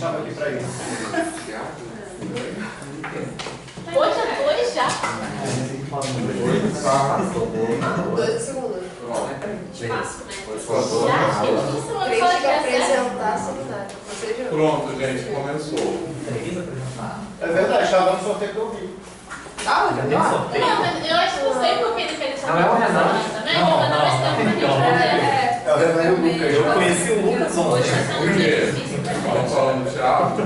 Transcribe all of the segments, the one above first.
estava aqui para isso. Hoje é 2 já? 2 segundos. Espaço, né? Já, gente, isso é Crente que apresentar seminário. Pronto, gente, começou. É verdade, estava no sorteio que eu vi. Ah, Não, mas eu acho que não sei porque ele fez essa Não, é o Renan. também. O Renan vai estar muito É o Renan e o Lucas. Eu conheci o Lucas ontem. Por quê? Estamos falando de teatro?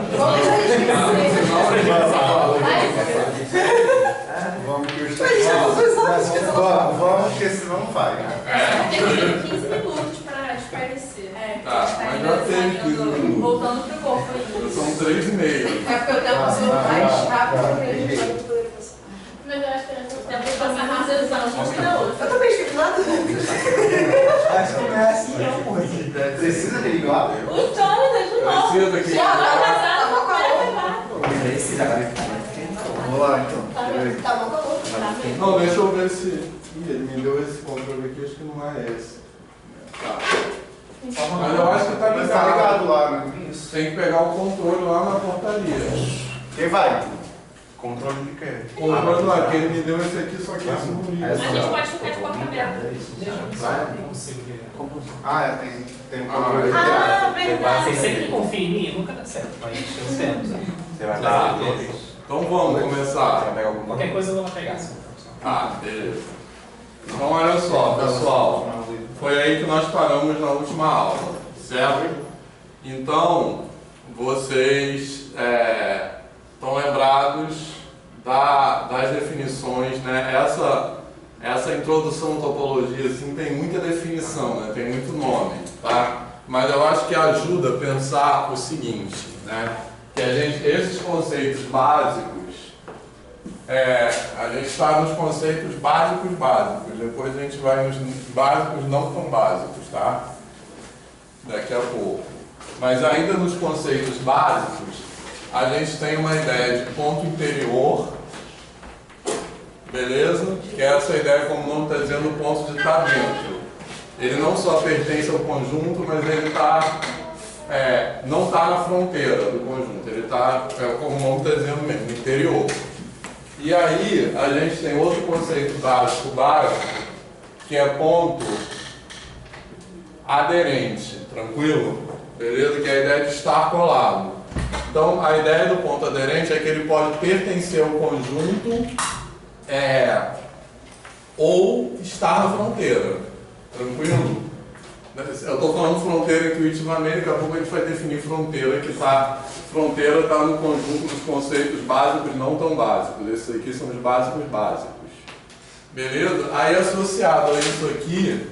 Vamos que o estagiário. Vamos, porque senão não vai. Tem 15 minutos para espairecer. Tá, mas já teve 15 minutos. Voltando pro corpo aí. São 3,5. É porque o tempo passou mais rápido que a gente vai poder passar. Mas eu acho que o tempo vai passar mais exaustão que da outra. Eu também estive lá do Acho que não é assim, não, pô. Precisa de igual? O Jonathan de novo. Precisa que- Já vai casar, não vai levar. Vamos lá, então. Tá bom, acabou. Não, deixa eu ver se... Ih, ele me deu esse controle aqui, acho que não é esse. Tá. Mas eu acho que tá Mas tá ligado. ligado lá, né? Isso. Tem que pegar o controle lá na portaria. Quem vai? Controle de quê? O controle lá, porque ele me deu esse aqui, só que esse não A liga. gente pode ficar de porta aberta. Ah, tem um controle de Ah, Vocês verdade. sempre confiam em mim, nunca dá certo, mas eu tento. Você vai Tá. Então vamos começar. Qualquer coisa eu vou lá pegar. Se não for. Ah, beleza. Então olha só, pessoal. Foi aí que nós paramos na última aula, certo? Então, vocês estão lembrados das definições, né? Essa introdução à topologia assim, tem muita definição, né? Tem muito nome, tá? Mas eu acho que ajuda a pensar o seguinte, né? Que esses conceitos básicos, a gente está nos conceitos básicos, depois a gente vai nos básicos não tão básicos, tá? Daqui a pouco. Mas ainda nos conceitos básicos, a gente tem uma ideia de ponto interior, beleza? Que é essa ideia, como o nome está dizendo, o ponto de estar dentro. Ele não só pertence ao conjunto, mas ele não está na fronteira do conjunto, ele está, como o nome está dizendo mesmo, no interior. E aí, a gente tem outro conceito básico, que é ponto aderente, tranquilo? Beleza? Que é a ideia de estar colado. Então, a ideia do ponto aderente é que ele pode pertencer ao conjunto ou estar na fronteira, tranquilo? Eu estou falando fronteira intuitivamente, daqui a pouco a gente vai definir fronteira, fronteira está no conjunto dos conceitos básicos não tão básicos. Esses aqui são os básicos. Beleza? Aí associado a isso aqui,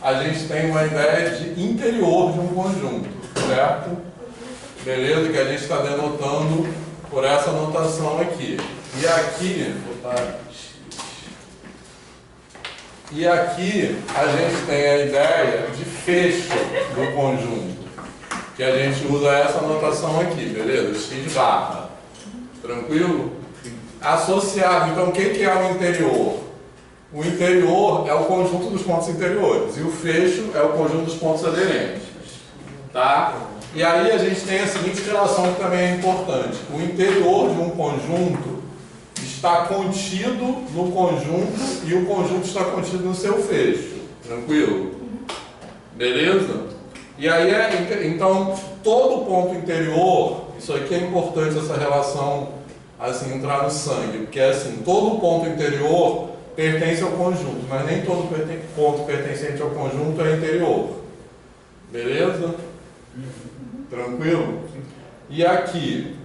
a gente tem uma ideia de interior de um conjunto, certo? Beleza? Que a gente está denotando por essa notação aqui. E aqui a gente tem a ideia de fecho do conjunto, que a gente usa essa notação aqui, beleza? X barra. Tranquilo? Associado, então o que é o interior? O interior é o conjunto dos pontos interiores e o fecho é o conjunto dos pontos aderentes. Tá? E aí a gente tem a seguinte relação que também é importante. O interior de um conjunto está contido no conjunto e o conjunto está contido no seu fecho. Tranquilo? Beleza? E aí, então, todo ponto interior, isso aqui é importante, essa relação, assim, entrar no sangue, porque, assim, todo ponto interior pertence ao conjunto, mas nem todo ponto pertencente ao conjunto é interior. Beleza? Tranquilo? E aqui,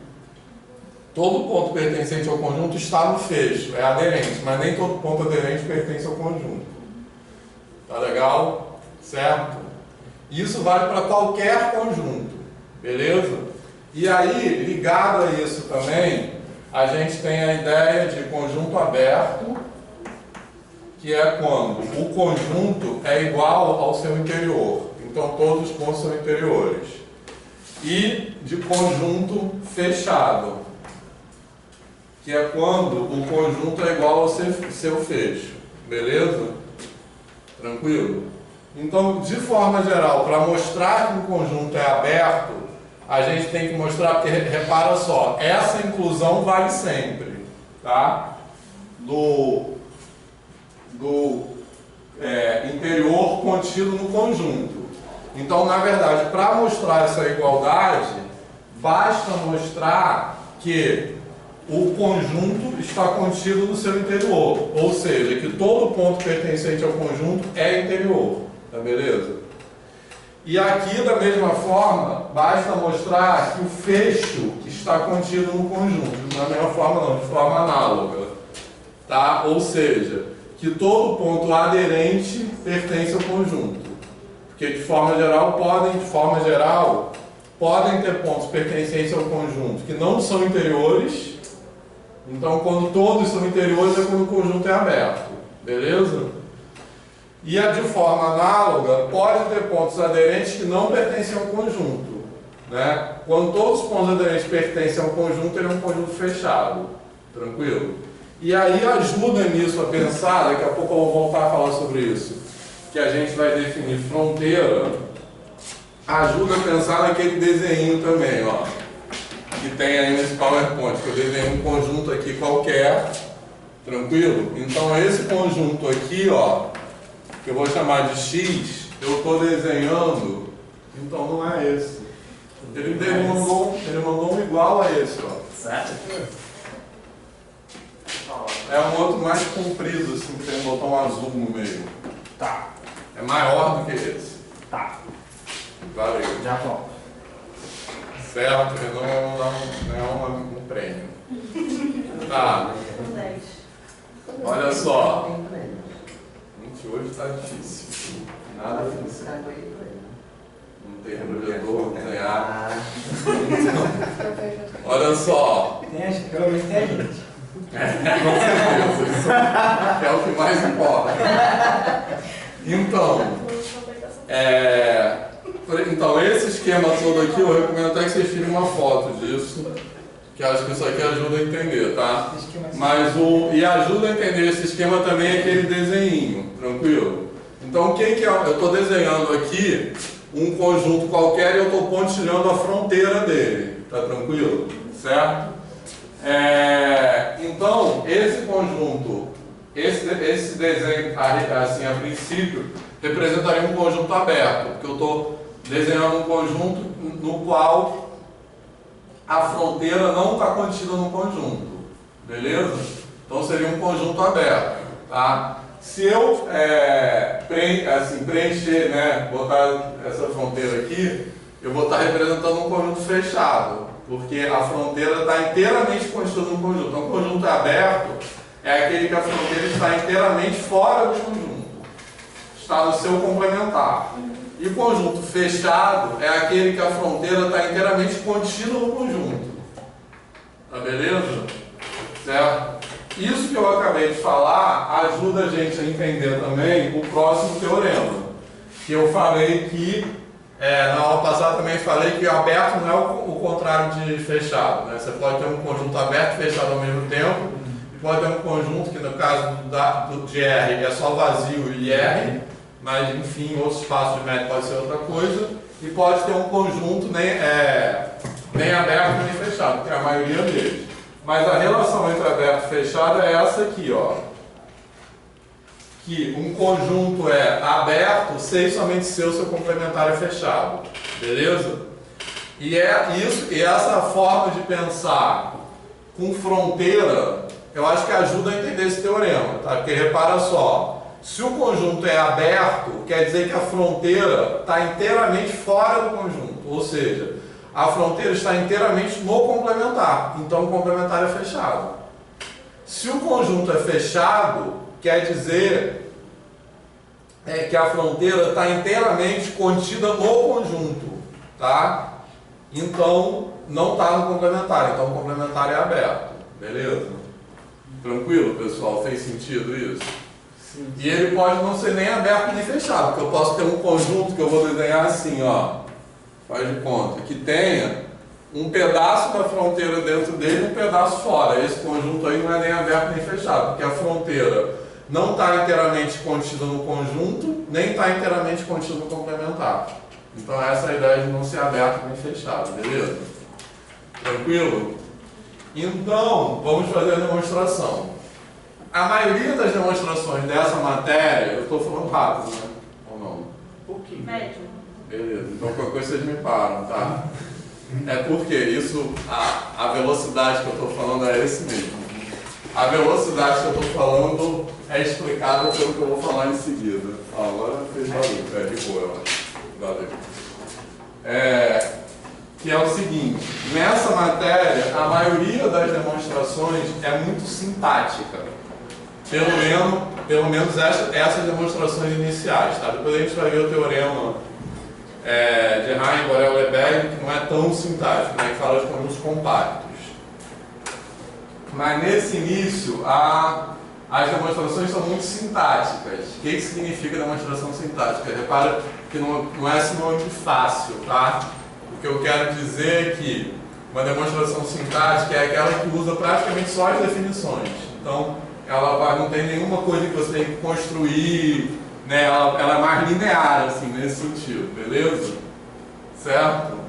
todo ponto pertencente ao conjunto está no fecho, é aderente, mas nem todo ponto aderente pertence ao conjunto. Tá legal? Certo? Isso vale para qualquer conjunto, beleza? E aí, ligado a isso também, a gente tem a ideia de conjunto aberto, que é quando o conjunto é igual ao seu interior. Então, todos os pontos são interiores. E de conjunto fechado, que é quando o conjunto é igual ao seu fecho. Beleza? Tranquilo? Então, de forma geral, para mostrar que o conjunto é aberto, a gente tem que mostrar, porque repara só, essa inclusão vale sempre, tá? Do interior contido no conjunto. Então, na verdade, para mostrar essa igualdade, basta mostrar que o conjunto está contido no seu interior, ou seja, que todo ponto pertencente ao conjunto é interior, tá beleza? E aqui, da mesma forma, basta mostrar que o fecho está contido no conjunto, da mesma forma não, de forma análoga, tá? Ou seja, que todo ponto aderente pertence ao conjunto, porque de forma geral podem ter pontos pertencentes ao conjunto que não são interiores. Então, quando todos são interiores, é quando o conjunto é aberto. Beleza? E de forma análoga, podem ter pontos aderentes que não pertencem ao conjunto. Né? Quando todos os pontos aderentes pertencem ao conjunto, ele é um conjunto fechado. Tranquilo? E aí ajuda nisso a pensar, daqui a pouco eu vou voltar a falar sobre isso, que a gente vai definir fronteira, ajuda a pensar naquele desenho também, ó, que tem aí nesse PowerPoint, que eu desenhei um conjunto aqui qualquer, tranquilo? Então esse conjunto aqui, ó, que eu vou chamar de X, eu estou desenhando, então não é esse. Ele mandou um igual a esse, ó. Certo? É um outro mais comprido, assim, que tem um botão azul no meio. Tá. É maior do que esse. Tá. Valeu. Já volto. Certo, não é um prêmio. Tá. Olha só. Gente, hoje tá difícil. Nada difícil. Não tem projetor, desenhar. Olha só. Pelo menos tem a gente. Com certeza. É o que mais importa. Então, esse esquema todo aqui, eu recomendo até que vocês tirem uma foto disso, que acho que isso aqui ajuda a entender, tá? E ajuda a entender esse esquema também aquele desenho, tranquilo? Então, o que é? Eu estou desenhando aqui um conjunto qualquer e eu estou pontilhando a fronteira dele, tá tranquilo? Certo? Então, esse conjunto, esse desenho, assim, a princípio, representaria um conjunto aberto, porque eu estou desenhando um conjunto no qual a fronteira não está contida no conjunto, beleza? Então seria um conjunto aberto, tá? Se eu preencher, né, botar essa fronteira aqui, eu vou estar representando um conjunto fechado, porque a fronteira está inteiramente contida no conjunto. Então, um conjunto aberto é aquele que a fronteira está inteiramente fora do conjunto, está no seu complementar. E o conjunto fechado é aquele que a fronteira está inteiramente contida no conjunto. Tá beleza? Certo? Isso que eu acabei de falar ajuda a gente a entender também o próximo teorema. Que eu falei que, na aula passada também falei que aberto não é o contrário de fechado. Né? Você pode ter um conjunto aberto e fechado ao mesmo tempo. E pode ter um conjunto que, no caso de R, é só vazio e R. Mas, enfim, outro espaço de média pode ser outra coisa. E pode ter um conjunto nem aberto nem fechado, que é a maioria deles. Mas a relação entre aberto e fechado é essa aqui, ó. Que um conjunto é aberto se somente seu complementar é fechado. Beleza? E essa forma de pensar com fronteira, eu acho que ajuda a entender esse teorema, tá? Porque repara só. Se o conjunto é aberto, quer dizer que a fronteira está inteiramente fora do conjunto. Ou seja, a fronteira está inteiramente no complementar. Então o complementar é fechado. Se o conjunto é fechado, quer dizer que a fronteira está inteiramente contida no conjunto. Tá? Então não está no complementar. Então o complementar é aberto. Beleza? Tranquilo, pessoal? Fez sentido isso? E ele pode não ser nem aberto nem fechado, porque eu posso ter um conjunto que eu vou desenhar assim, ó, faz de conta, que tenha um pedaço da fronteira dentro dele e um pedaço fora. Esse conjunto aí não é nem aberto nem fechado, porque a fronteira não está inteiramente contida no conjunto, nem está inteiramente contida no complementar. Então essa é a ideia de não ser aberto nem fechado, beleza? Tranquilo? Então, vamos fazer a demonstração. A maioria das demonstrações dessa matéria, eu estou falando rápido, né? Ou não? Um pouquinho. Médio. Beleza, então qualquer coisa vocês me param, tá? É porque isso, a velocidade que eu estou falando é esse mesmo. A velocidade que eu estou falando é explicada pelo que eu vou falar em seguida. Ah, agora fez barulho, de boa, eu acho. Valeu. Que é o seguinte, nessa matéria, a maioria das demonstrações é muito sintática. Pelo menos essas demonstrações iniciais, tá? Depois a gente vai ver o teorema de Hein, Borel, Lebesgue, que não é tão sintático, né? Que fala de conjuntos compactos. Mas nesse início, as demonstrações são muito sintáticas. O que significa demonstração sintática? Repara que não é sinônimo de fácil, tá? O que eu quero dizer é que uma demonstração sintática é aquela que usa praticamente só as definições. Então, ela não tem nenhuma coisa que você tem que construir, né? Ela é mais linear, assim, nesse sentido, beleza? Certo?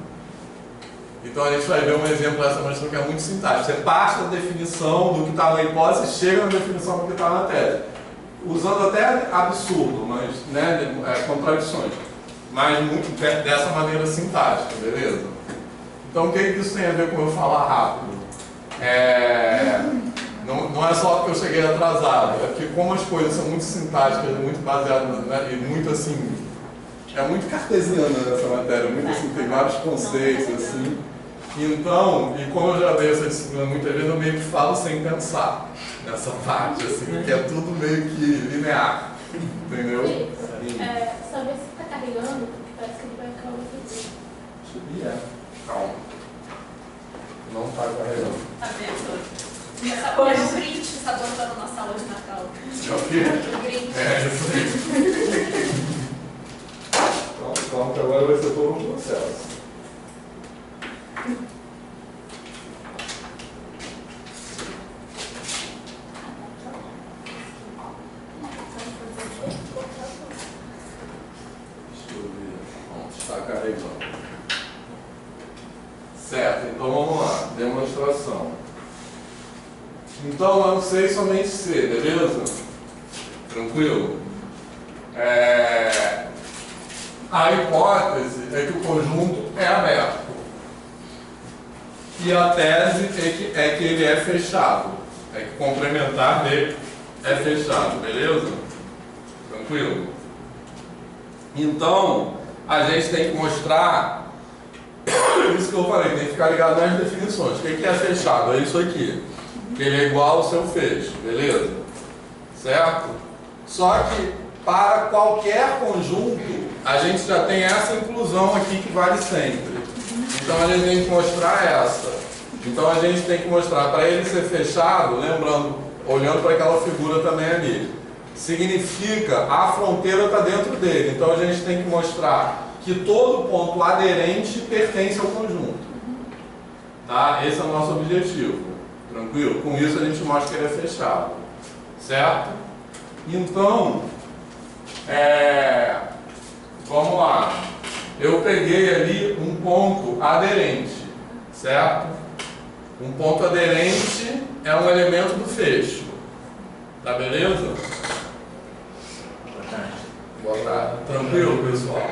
Então a gente vai ver um exemplo dessa demonstração que é muito sintática. Você parte da definição do que está na hipótese e chega na definição do que está na tese. Usando até absurdo, mas, né, contradições. Mas muito dessa maneira sintática, beleza? Então o que isso tem a ver com eu falar rápido? Não é só porque eu cheguei atrasado, é porque como as coisas são muito sintáticas, muito baseadas, né, e muito assim, é muito cartesiana nessa matéria, muito assim, tem vários conceitos assim. Então, e como eu já dei essa disciplina muitas vezes, eu meio que falo sem pensar nessa parte, assim, que é tudo meio que linear, entendeu? Só ver se está carregando, parece que ele vai ficar muito. Subir, calma. Não está carregando. Tá vendo? Hoje o Grinch está botando na sala de Natal. O quê? O Grinch. Isso aí. Então, agora vai ser todo um processo. Está carregando. Certo, então vamos lá. Demonstração. Então, eu não sei somente C, beleza? Tranquilo? A hipótese é que o conjunto é aberto. E a tese é que ele é fechado. É que o complementar dele é fechado, beleza? Tranquilo? Então, a gente tem que mostrar, isso que eu falei, tem que ficar ligado nas definições. O que é fechado? É isso aqui. Que ele é igual ao seu fecho, beleza? Certo? Só que para qualquer conjunto, a gente já tem essa inclusão aqui que vale sempre. Então a gente tem que mostrar essa. Então a gente tem que mostrar, para ele ser fechado, lembrando, olhando para aquela figura também ali, significa a fronteira está dentro dele. Então a gente tem que mostrar que todo ponto aderente pertence ao conjunto. Tá? Esse é o nosso objetivo. Tranquilo? Com isso a gente mostra que ele é fechado. Certo? Então, vamos lá. Eu peguei ali um ponto aderente. Certo? Um ponto aderente é um elemento do fecho. Tá beleza? Boa tarde. Tranquilo, pessoal?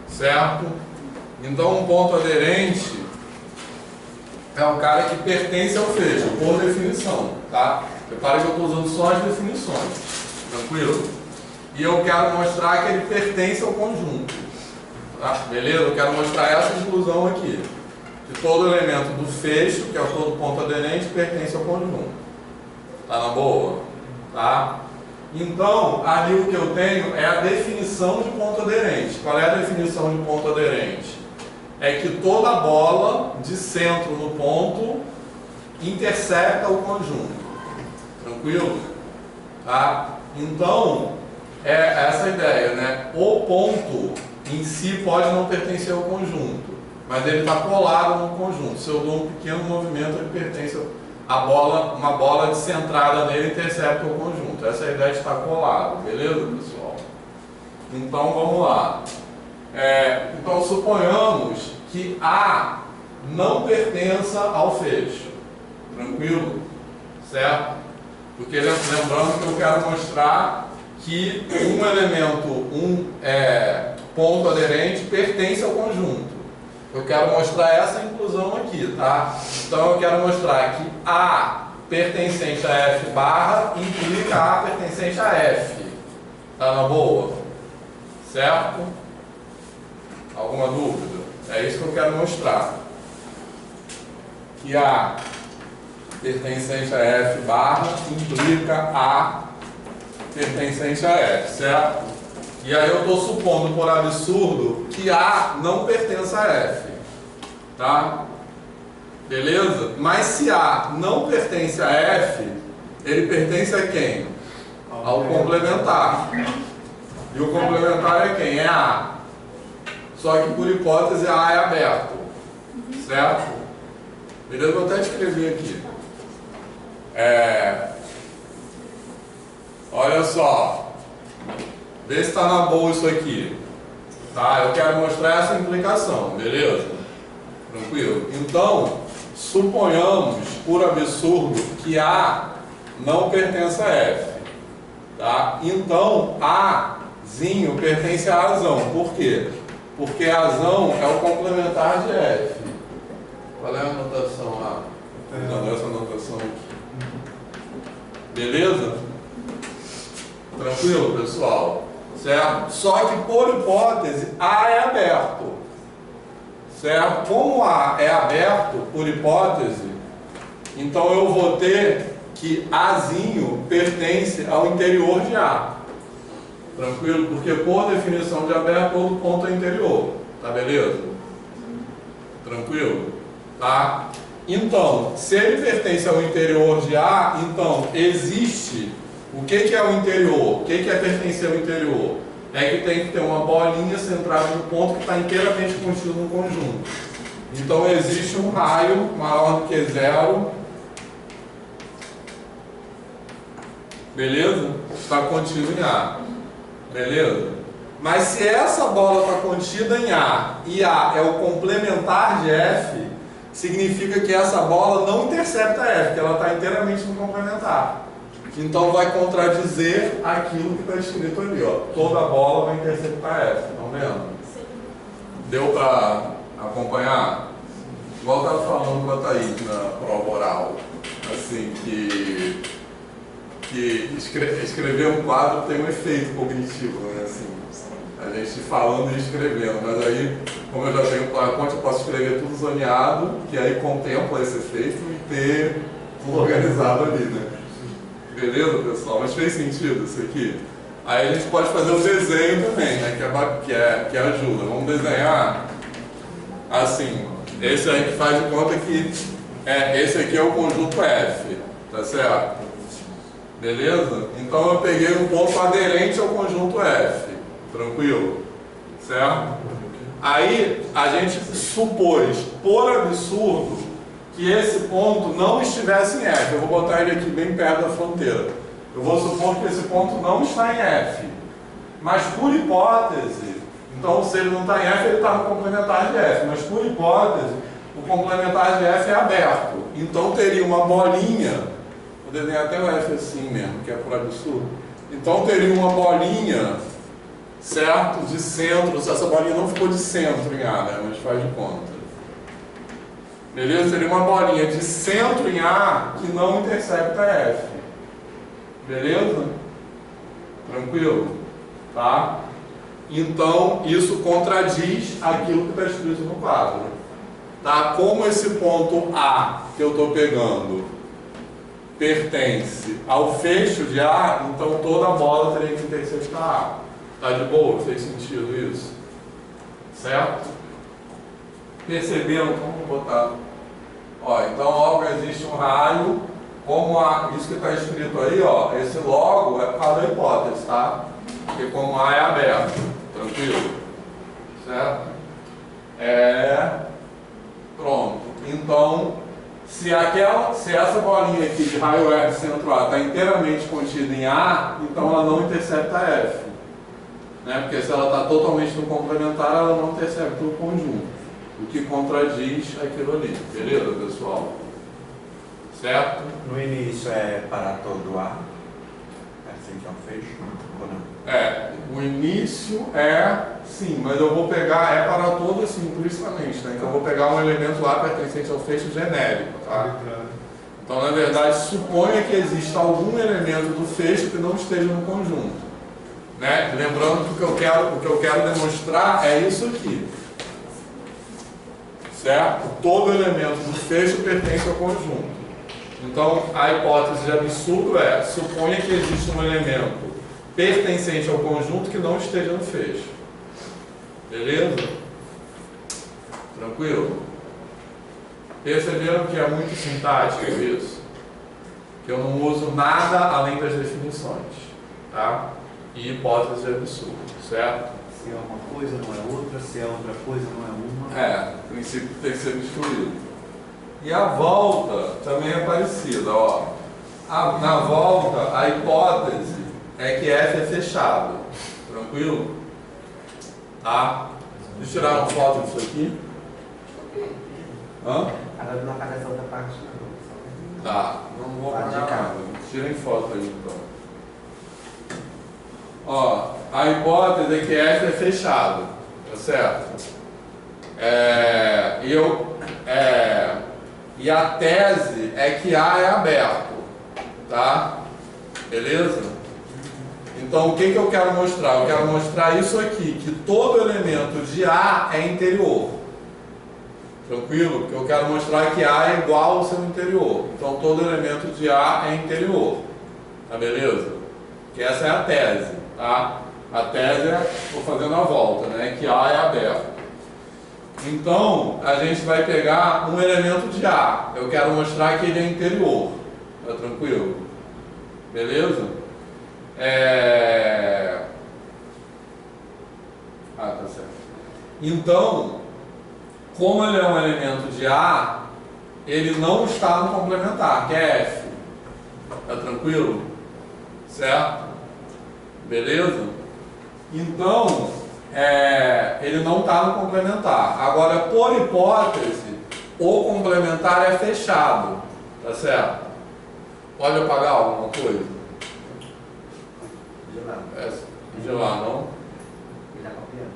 Certo? Então, um ponto aderente é um cara que pertence ao fecho, por definição, tá? Repara que eu estou usando só as definições, tranquilo? E eu quero mostrar que ele pertence ao conjunto, tá? Beleza? Eu quero mostrar essa exclusão aqui, que todo elemento do fecho, que é o todo ponto aderente, pertence ao conjunto. Tá na boa? Tá? Então, ali o que eu tenho é a definição de ponto aderente. Qual é a definição de ponto aderente? É que toda bola de centro no ponto intercepta o conjunto. Tranquilo? Tá? Então, é essa a ideia, né? O ponto em si pode não pertencer ao conjunto, mas ele está colado no conjunto. Se eu dou um pequeno movimento, ele pertence a bola, uma bola descentrada nele intercepta o conjunto. Essa é a ideia de estar colado, beleza, pessoal? Então, vamos lá. Então suponhamos que A não pertença ao fecho. Tranquilo? Certo? Porque lembrando que eu quero mostrar que um elemento, ponto aderente pertence ao conjunto. Eu quero mostrar essa inclusão aqui, tá? Então eu quero mostrar que A pertencente a F barra implica A pertencente a F. Tá na boa? Certo? Alguma dúvida? É isso que eu quero mostrar. Que A pertencente a F barra implica A pertencente a F, certo? E aí eu estou supondo, por absurdo, que A não pertence a F, tá? Beleza? Mas se A não pertence a F, ele pertence a quem? Ao complementar. E o complementar é quem? É A. Só que por hipótese A é aberto, certo? Beleza? Vou até escrever aqui. Olha só. Vê se está na boa isso aqui. Tá? Eu quero mostrar essa implicação, beleza? Tranquilo? Então, suponhamos, por absurdo, que A não pertence a F. Tá? Então, Azinho pertence a Azão. Por quê? Porque Azão é o complementar de F. Qual é a anotação A? Usando essa anotação aqui. Beleza? Tranquilo, pessoal? Certo? Só que, por hipótese, A é aberto. Certo? Como A é aberto, por hipótese, então eu vou ter que Azinho pertence ao interior de A. Tranquilo? Porque, por definição de aberto, todo ponto é interior. Tá beleza? Tranquilo? Tá? Então, se ele pertence ao interior de A, então existe... O que é o interior? O que é pertencer ao interior? É que tem que ter uma bolinha centrada no ponto que está inteiramente contido no conjunto. Então existe um raio maior do que zero. Beleza? Está contido em A. Beleza? Mas se essa bola está contida em A e A é o complementar de F, significa que essa bola não intercepta F, que ela está inteiramente no complementar. Então vai contradizer aquilo que está escrito ali, ó. Toda bola vai interceptar F, estão vendo? Sim. Deu para acompanhar? Igual eu estava falando com a Thaís na prova oral, assim, que escrever um quadro tem um efeito cognitivo, né? Assim, a gente falando e escrevendo, mas aí, como eu já tenho PowerPoint, eu posso escrever tudo zoneado, que aí contempla esse efeito e ter tudo organizado ali, né? Beleza, pessoal? Mas fez sentido isso aqui? Aí a gente pode fazer o desenho também, né? Que ajuda. Vamos desenhar assim. Esse aí que faz de conta que esse aqui é o conjunto F, tá certo? Beleza? Então eu peguei um ponto aderente ao conjunto F. Tranquilo? Certo? Aí a gente supôs, por absurdo, que esse ponto não estivesse em F. Eu vou botar ele aqui bem perto da fronteira. Eu vou supor que esse ponto não está em F. Mas por hipótese, então se ele não está em F, ele está no complementar de F. Mas por hipótese, o complementar de F é aberto. Então teria uma bolinha, vou desenhar até o F assim mesmo, que é por absurdo. Então teria uma bolinha, certo, de centro. Essa bolinha não ficou de centro em A, né? Mas faz de conta. Beleza? Seria uma bolinha de centro em A que não intercepta F. Beleza? Tranquilo? Tá? Então, isso contradiz aquilo que está escrito no quadro. Tá? Como esse ponto A que eu estou pegando pertence ao fecho de A, então toda a bola teria que interceptar A. Tá de boa? Fez sentido isso? Certo? Perceberam? Vamos botar. Ó, então logo existe um raio, como isso que está escrito aí, ó, esse logo é por causa da hipótese, tá? Porque como A é aberto, tranquilo? Certo? Pronto. Então, se essa bolinha aqui de raio F centro A está inteiramente contida em A, então ela não intercepta F. né? Porque se ela está totalmente no complementar, ela não percebe todo o conjunto, o que contradiz aquilo ali, beleza, pessoal? Certo? No início é para todo A, assim que é um fecho, ou não? É, o início é sim, mas eu vou pegar, é para todo assim, implicitamente, né? Então eu vou pegar um elemento A pertencente ao fecho genérico, tá? Então, na verdade, suponha que exista algum elemento do fecho que não esteja no conjunto, né? Lembrando que o que eu quero demonstrar é isso aqui, certo? Todo elemento do fecho pertence ao conjunto. Então, a hipótese de absurdo é: suponha que existe um elemento pertencente ao conjunto que não esteja no fecho. Beleza? Tranquilo? Perceberam que é muito sintático isso? Que eu não uso nada além das definições, tá? E hipótese de absurdo, certo? Se é uma coisa, não é outra. Se é outra coisa, não é uma. É, o princípio tem que ser excluído. E a volta também é parecida, ó. Na volta, a hipótese é que F é fechado. Tranquilo? Tá? Deixa eu tirar uma foto disso aqui. Hã? Agora não aparece a outra parte. Tá, não vou apagar nada. Tirem foto aí então. Ó, a hipótese é que F é fechado, tá certo? E a tese é que A é aberto, tá? Beleza? Então o que eu quero mostrar? Eu quero mostrar isso aqui, que todo elemento de A é interior. Tranquilo? Porque eu quero mostrar que A é igual ao seu interior. Então todo elemento de A é interior. Tá beleza? Que essa é a tese, tá? A tese é, estou fazendo a volta, né? Que A é aberto. Então a gente vai pegar um elemento de A. Eu quero mostrar que ele é interior. Tá tranquilo? Beleza? Tá certo. Então, como ele é um elemento de A, ele não está no complementar, que é F. Tá tranquilo? Certo? Beleza? Então, ele não está no complementar. Agora, por hipótese, o complementar é fechado. Tá certo? Pode apagar alguma coisa? De lá, não? Ele tá copiando.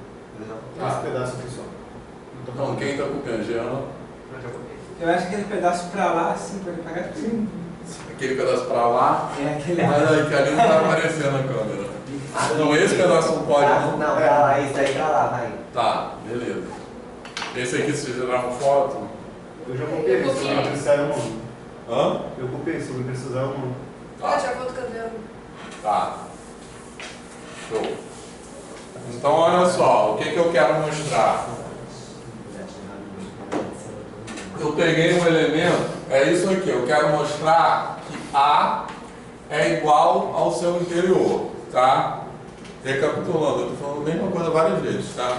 Esse pedaço aqui só. Então, quem está copiando? Jean? Eu acho que aquele pedaço pra lá, assim, pode apagar tudo. Aquele pedaço para lá. É aquele Mas aí, que ali não está aparecendo na câmera. Não, esse pedaço não pode, não? Não, pra lá, isso aí pra lá, vai. Tá, beleza. Esse aqui, se gerar uma foto. Eu já copiei, se não precisar eu não. Hã? Eu copiei, se não precisar eu não. Ah, já vou cadê? Tá. Show. Então, olha só, o que eu quero mostrar? Eu peguei um elemento, é isso aqui, eu quero mostrar que A é igual ao seu interior, tá? Recapitulando, eu estou falando a mesma coisa várias vezes, tá?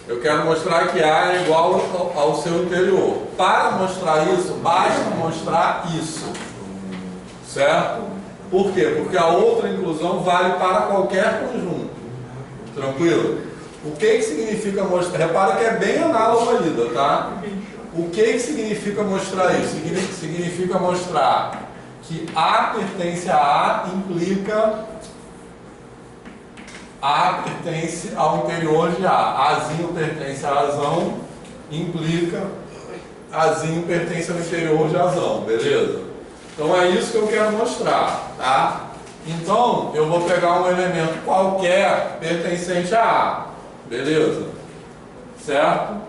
Eu quero mostrar que A é igual ao seu interior. Para mostrar isso, basta mostrar isso, certo? Por quê? Porque a outra inclusão vale para qualquer conjunto, tranquilo? O que significa mostrar? Repara que é bem análogo à lida, tá? O que significa mostrar isso? Significa mostrar que A pertence a A implica A pertence ao interior de A. Azinho pertence a Azão, implica Azinho pertence ao interior de Azão, beleza? Então é isso que eu quero mostrar, tá? Então eu vou pegar um elemento qualquer pertencente a A, beleza? Certo?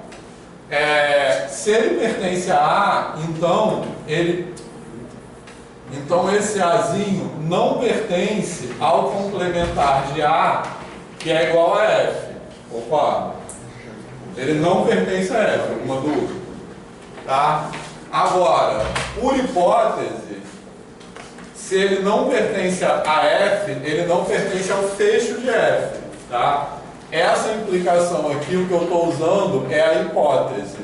Se ele pertence a A, então esse Azinho não pertence ao complementar de A, que é igual a F. Concorda? Ele não pertence a F, alguma dúvida? Tá? Agora, por hipótese, se ele não pertence a F, ele não pertence ao fecho de F. Tá? Essa implicação aqui, o que eu estou usando é a hipótese.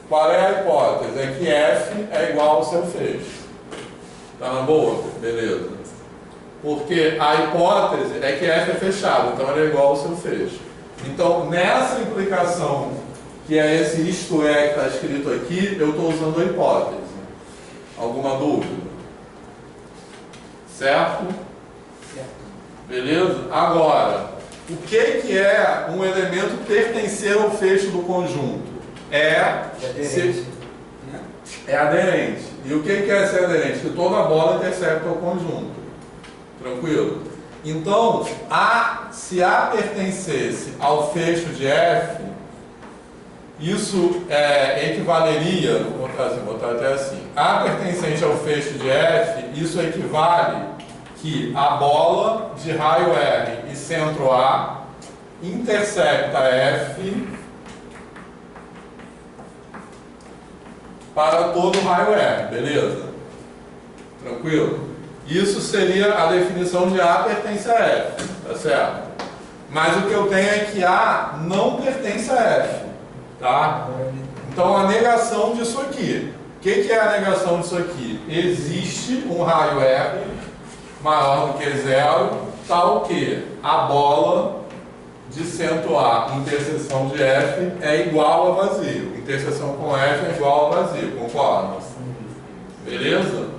Qual é a hipótese? É que F é igual ao seu fecho. Tá na boa? Beleza. Porque a hipótese é que F é fechado, então ele é igual ao seu fecho. Então, nessa implicação, que é esse isto é que está escrito aqui, eu estou usando a hipótese. Alguma dúvida? Certo? Beleza? Agora, o que é um elemento pertencer ao fecho do conjunto? É aderente. E o que é ser aderente? Que toda bola intersecta o conjunto. Tranquilo? Então, se A pertencesse ao fecho de F, isso equivaleria, vou botar até assim, A pertencente ao fecho de F, isso equivale que a bola de raio R e centro A intersecta F para todo raio R, beleza? Tranquilo? Isso seria a definição de A pertence a F, tá certo? Mas o que eu tenho é que A não pertence a F, tá? Então a negação disso aqui. O que é a negação disso aqui? Existe um raio R maior do que zero, tal que a bola de centro A, interseção de F, é igual a vazio. Interseção com F é igual a vazio, concorda? Beleza?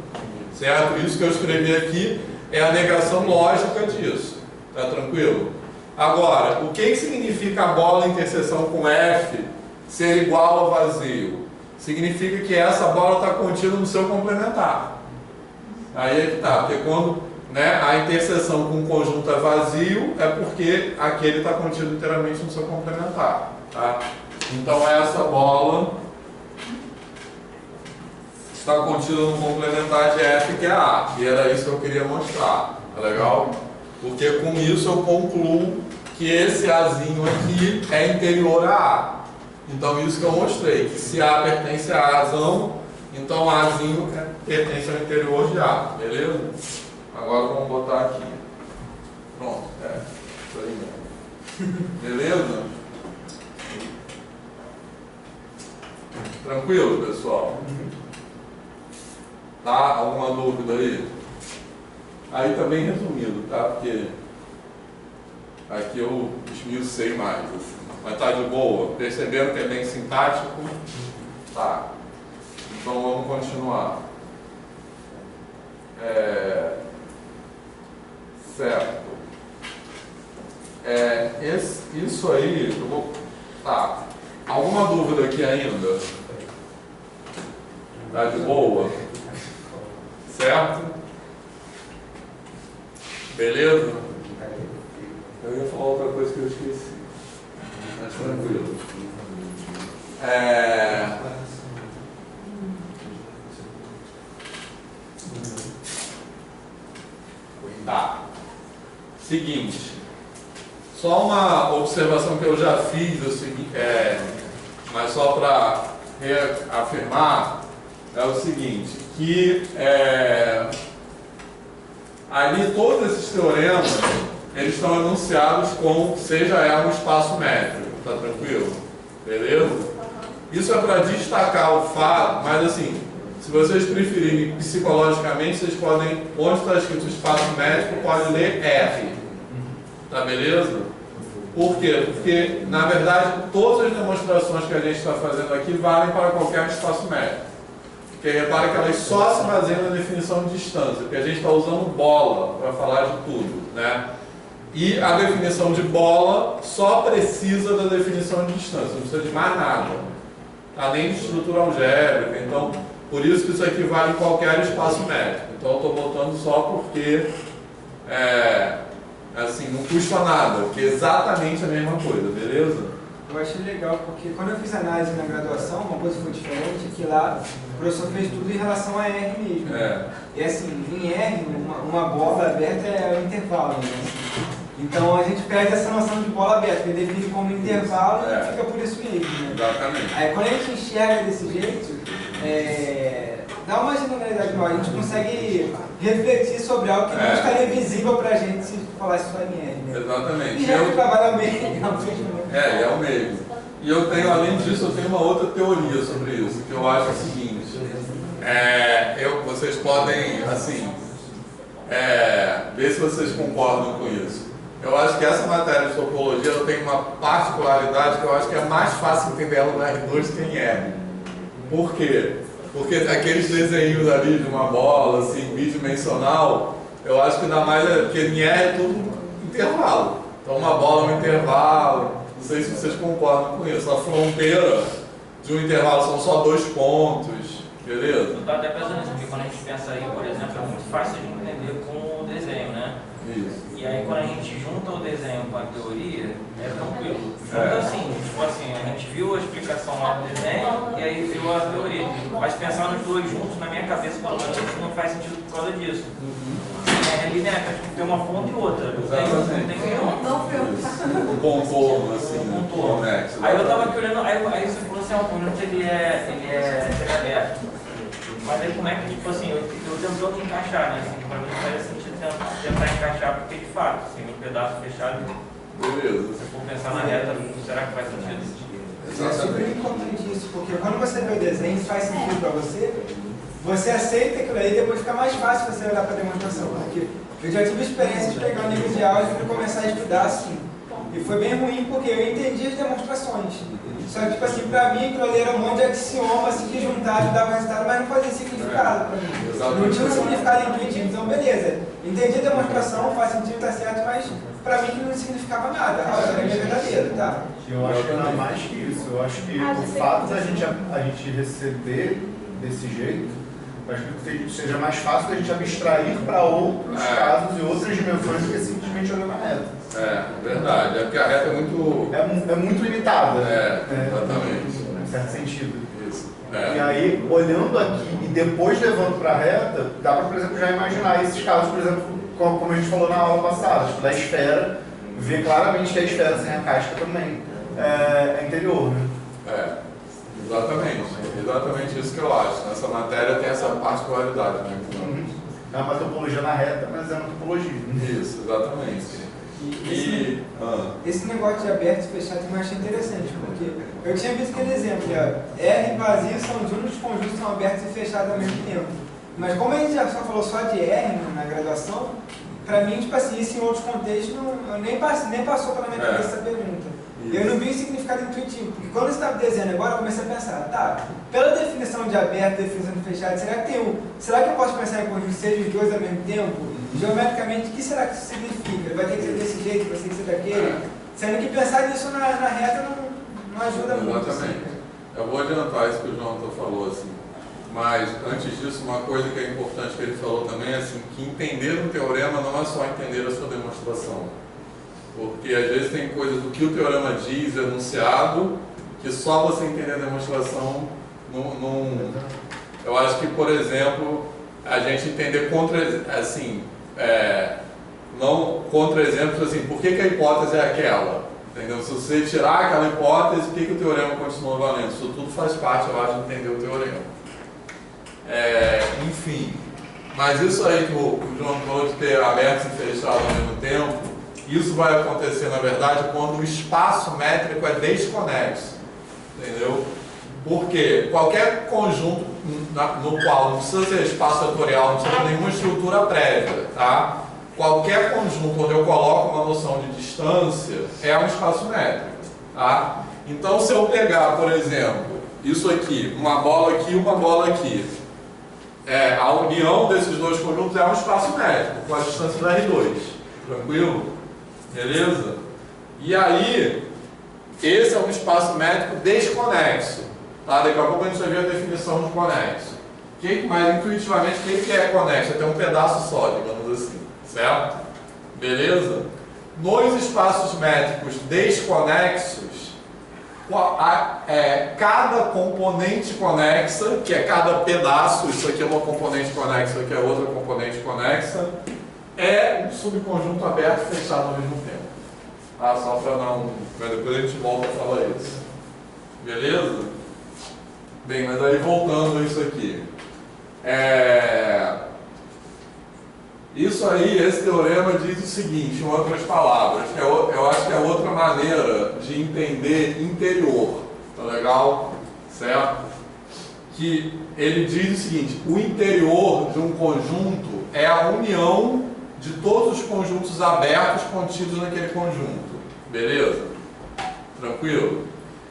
Certo? Isso que eu escrevi aqui é a negação lógica disso. Tá tranquilo? Agora, o que significa a bola interseção com F ser igual ao vazio? Significa que essa bola está contida no seu complementar. Aí é que tá, porque quando a interseção com um conjunto é vazio, é porque aquele está contido inteiramente no seu complementar. Tá? Então essa bola está contida no complementar de F, que é A. E era isso que eu queria mostrar. Tá legal? Porque com isso eu concluo que esse Azinho aqui é interior a A. Então isso que eu mostrei, que se A pertence a Azão, então Azinho pertence ao interior de A. Beleza? Agora vamos botar aqui. Pronto, isso aí mesmo. Beleza? Tranquilo, pessoal? Tá? Alguma dúvida aí? Aí tá bem resumido, tá? Porque aqui eu esmiucei mais, assim. Mas tá de boa? Perceberam que é bem sintático? Tá. Então vamos continuar. Certo. Isso aí, eu vou... Tá. Alguma dúvida aqui ainda? Tá de boa? Certo? Beleza? Eu ia falar outra coisa que eu esqueci. Mas tranquilo. Tá. Seguinte. Só uma observação que eu já fiz, mas só para reafirmar, é o seguinte, que ali todos esses teoremas, eles estão enunciados com seja ela um espaço métrico, tá tranquilo? Beleza? Isso é para destacar o fato, mas assim, se vocês preferirem psicologicamente, vocês podem, onde está escrito espaço métrico, pode ler R. Tá beleza? Por quê? Porque, na verdade, todas as demonstrações que a gente está fazendo aqui valem para qualquer espaço métrico. Porque repara que elas só se baseiam na definição de distância, porque a gente está usando bola para falar de tudo, né? E a definição de bola só precisa da definição de distância, não precisa de mais nada. Tá? Nem de estrutura algébrica, então, por isso que isso aqui vale em qualquer espaço métrico. Então eu estou botando só porque, assim, não custa nada, porque é exatamente a mesma coisa, beleza? Eu achei legal, porque quando eu fiz análise na graduação, uma coisa foi diferente, que lá o professor fez tudo em relação a R mesmo. E assim, em R, uma bola aberta é o intervalo, né? Então a gente perde essa noção de bola aberta, que define como intervalo e fica por isso mesmo, né? Exatamente. Aí quando a gente enxerga desse jeito, dá uma generalidade maior, a gente consegue refletir sobre algo que não estaria visível pra gente se falasse só em R, né? Exatamente. E já que trabalha meio, é o meio. E eu tenho, além disso, eu tenho uma outra teoria sobre isso, que eu acho o seguinte. Vocês podem, assim, ver se vocês concordam com isso. Eu acho que essa matéria de topologia ela tem uma particularidade que eu acho que é mais fácil entender ela no R2 que em R. Por quê? Porque aqueles desenhos ali de uma bola, assim, bidimensional, eu acho que dá mais. Porque em R é tudo intervalo. Então, uma bola é um intervalo. Não sei se vocês concordam com isso. A fronteira de um intervalo são só 2 pontos, beleza? Eu estou até pensando nisso, porque quando a gente pensa aí, por exemplo, é muito fácil de entender com o desenho, né? Isso. E aí quando a gente junta o desenho com a teoria, é tranquilo. Junta assim, tipo assim, a gente viu a explicação lá do desenho e aí viu a teoria. Mas pensar nos dois juntos, na minha cabeça, pelo menos, não faz sentido por causa disso. É linear, tem que ter uma fonte e outra. Tem nenhum. Um contorno, assim, Um contorno. conexo. Aí eu tava aqui olhando, aí você falou assim, o conjunto ele é aberto. Mas aí como é que, tipo assim, eu tentando encaixar, né? Assim, pra mim não faz sentido tentar encaixar, porque de fato, assim, um pedaço fechado, Beleza. se for pensar na reta, será que faz sentido? É super importante isso, porque quando você vê o desenho, faz sentido para você, você aceita aquilo aí e depois fica mais fácil você olhar para a demonstração. Porque eu já tive experiência de pegar o nível de álgebra e começar a estudar assim. E foi bem ruim porque eu entendi as demonstrações. Só que, tipo assim, pra mim, aquilo ali era um monte de axiomas assim, que juntaram e davam resultado, mas não fazia significado pra mim. Não tinha um significado intuitivo. Então, beleza, entendi a demonstração, faz sentido, tá certo, mas pra mim que não significava nada. A álgebra é verdadeira, tá? Eu acho que não é mais que isso. Eu acho que o fato da a gente receber desse jeito, eu acho que seja mais fácil da gente abstrair para outros casos e outras dimensões do que simplesmente olhando a reta. Verdade. É porque a reta é muito... É muito limitada. Exatamente. Em certo sentido. Isso. E aí, olhando aqui e depois levando para a reta, dá para, por exemplo, já imaginar esses casos, por exemplo, como a gente falou na aula passada, tipo, da esfera, ver claramente que a esfera sem a casca também é interior, né? Exatamente isso que eu acho. Nessa matéria tem essa particularidade, né? É uma topologia na reta, mas é uma topologia. Isso, exatamente. Esse negócio de aberto e fechado eu achei interessante, porque eu tinha visto aquele exemplo, R e vazio são os únicos conjuntos que são abertos e fechados ao mesmo tempo. Mas como a gente já só falou só de R na graduação, pra mim, tipo assim, isso em outros contextos nem passou pela minha cabeça essa pergunta. Eu não vi o significado intuitivo, porque quando eu estava desenhando agora, eu comecei a pensar, tá, pela definição de aberto e definição de fechado, será que eu posso pensar em conjuntos seja os dois ao mesmo tempo? Geometricamente, o que será que isso significa? Vai ter que ser desse jeito, vai ter que ser daquele? Sendo que pensar nisso na reta não ajuda muito. Exatamente. Eu vou adiantar isso que o Jonathan falou, assim. Mas, antes disso, uma coisa que é importante que ele falou também é assim, que entender um teorema não é só entender a sua demonstração. Porque, às vezes, tem coisas do que o teorema diz, enunciado, que só você entender a demonstração não... Eu acho que, por exemplo, a gente entender contra-exemplos, assim, por que a hipótese é aquela? Entendeu? Se você tirar aquela hipótese, por que o teorema continua valendo? Isso tudo faz parte, eu acho, de entender o teorema. Enfim, mas isso aí que o João falou de ter aberto e fechado ao mesmo tempo, isso vai acontecer, na verdade, quando o espaço métrico é desconexo, entendeu? Porque qualquer conjunto no qual não precisa ser espaço vetorial, não precisa ter nenhuma estrutura prévia, tá? Qualquer conjunto onde eu coloco uma noção de distância é um espaço métrico, tá? Então, se eu pegar, por exemplo, isso aqui, uma bola aqui e uma bola aqui, a união desses dois conjuntos é um espaço métrico, com a distância da R2, tranquilo? Beleza? E aí, esse é um espaço métrico desconexo, tá? Daqui a pouco a gente vai ver a definição de conexo. Mas intuitivamente, o que é conexo? É ter um pedaço só, digamos assim, certo? Beleza? Nos espaços métricos desconexos, cada componente conexa, que é cada pedaço, isso aqui é uma componente conexa, isso aqui é outra componente conexa, é um subconjunto aberto e fechado ao mesmo tempo. Tá? Só para não... Mas depois a gente volta a falar isso. Beleza? Bem, mas aí voltando a isso aqui. Isso aí, esse teorema diz o seguinte, em outras palavras, que eu acho que é outra maneira de entender interior, tá legal? Certo? que ele diz o seguinte: o interior de um conjunto é a união de todos os conjuntos abertos contidos naquele conjunto. Beleza? Tranquilo?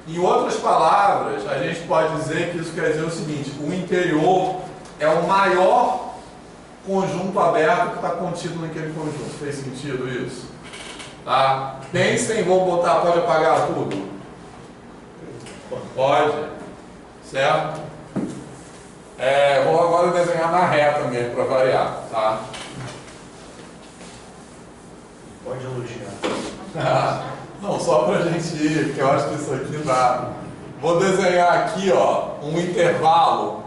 Em outras palavras, a gente pode dizer que isso quer dizer o seguinte: o interior é o maior conjunto aberto que está contido naquele conjunto. Fez sentido isso? Tá? Pensem, vou botar, pode apagar tudo? Pode. Certo? Vou agora desenhar na reta mesmo, para variar. Tá? Pode elogiar. Não, só para a gente ir, porque eu acho que isso aqui dá. Vou desenhar aqui, ó, um intervalo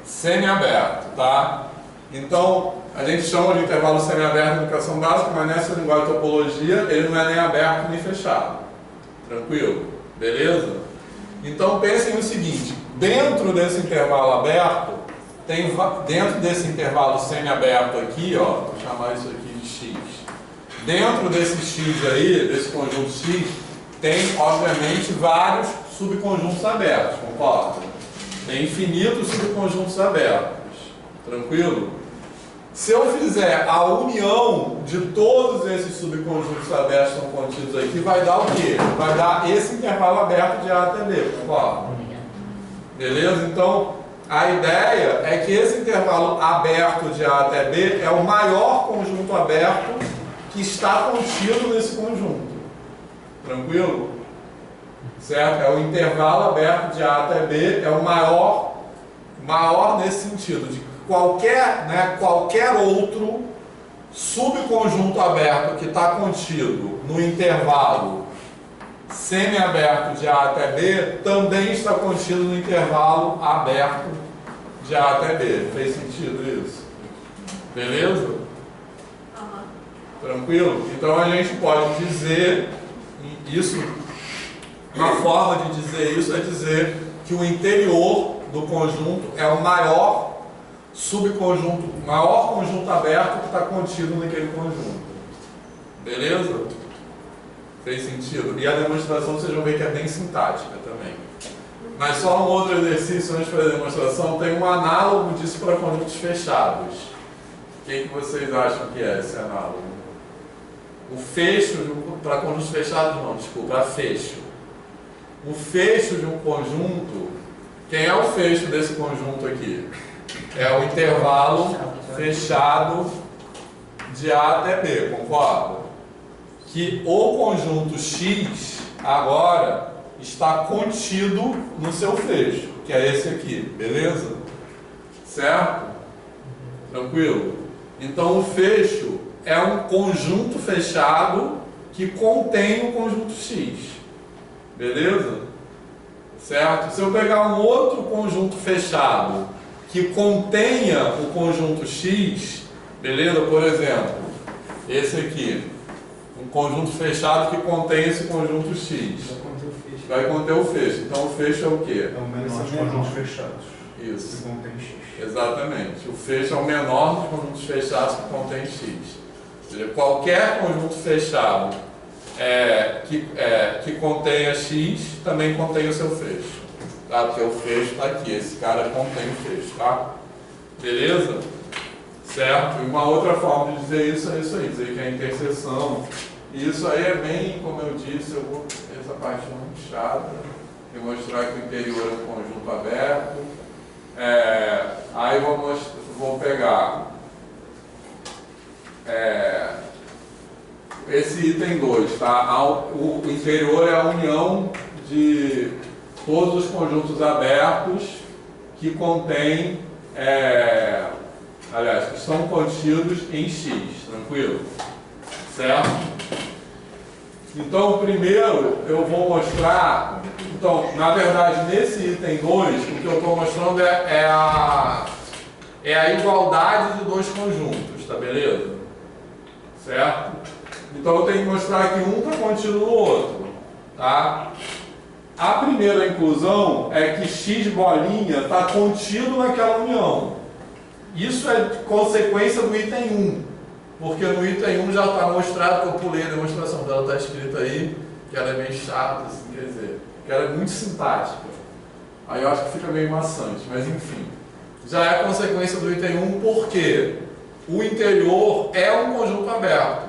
semi-aberto, tá? Então, a gente chama de intervalo semi-aberto na educação básica, mas nessa linguagem de topologia ele não é nem aberto nem fechado. Tranquilo? Beleza? Então pensem no seguinte: dentro desse intervalo aberto, dentro desse intervalo semi-aberto aqui, ó, vou chamar isso aqui de X. Dentro desse X aí, desse conjunto X, tem obviamente vários subconjuntos abertos, concorda? Tem infinitos subconjuntos abertos. Tranquilo? Se eu fizer a união de todos esses subconjuntos abertos que estão contidos aqui, vai dar o quê? Vai dar esse intervalo aberto de A até B, concorda? Beleza? Então, a ideia é que esse intervalo aberto de A até B é o maior conjunto aberto que está contido nesse conjunto. Tranquilo? Certo? É o intervalo aberto de A até B, é o maior nesse sentido, de qualquer outro subconjunto aberto que está contido no intervalo semi-aberto de A até B também está contido no intervalo aberto de A até B. Fez sentido isso? Beleza? Tranquilo? Então a gente pode dizer isso, uma forma de dizer isso é dizer que o interior do conjunto é o maior subconjunto, maior conjunto aberto que está contido naquele conjunto. Beleza? Fez sentido? E a demonstração vocês vão ver que é bem sintática também. Mas só um outro exercício antes de fazer a demonstração, tem um análogo disso para conjuntos fechados. O que vocês acham que é esse análogo? O fecho para conjuntos fechados, não, desculpa, para fecho. O fecho de um conjunto, quem é o fecho desse conjunto aqui? É o intervalo fechado de A até B, concorda? Que o conjunto X agora está contido no seu fecho, que é esse aqui, beleza? Certo? Tranquilo? Então o fecho é um conjunto fechado que contém o conjunto X, beleza? Certo? Se eu pegar um outro conjunto fechado que contenha o conjunto X, beleza? Por exemplo, esse aqui, um conjunto fechado que contém esse conjunto X. Vai conter o fecho. Então o fecho é o quê? É o menor dos conjuntos fechados. Isso. Que contém X. Exatamente. O fecho é o menor dos conjuntos fechados que contém X. Ou seja, qualquer conjunto fechado que contenha X também contém o seu fecho. Tá? Porque o fecho está aqui. Esse cara contém o fecho. Tá? Beleza? Certo? E uma outra forma de dizer isso é isso aí. Dizer que é a interseção. E isso aí é bem, como eu disse, eu vou essa parte muito chata. E mostrar que o interior é um conjunto aberto. Aí vou pegar esse item 2, tá? O interior é a união de todos os conjuntos abertos que contêm, aliás, que estão contidos em X, tranquilo? Certo? Então, primeiro eu vou mostrar. Então, na verdade, nesse item 2, o que eu estou mostrando é a igualdade de dois conjuntos, tá beleza? Certo? Então, eu tenho que mostrar que um está contido no outro, tá? A primeira inclusão é que X bolinha está contido naquela união. Isso é consequência do item 1, porque no item 1 já está mostrado, que eu pulei a demonstração dela, está escrito aí, que ela é bem chata, assim, quer dizer, que ela é muito sintática. Aí eu acho que fica meio maçante, mas enfim. Já é consequência do item 1 porque o interior é um conjunto aberto.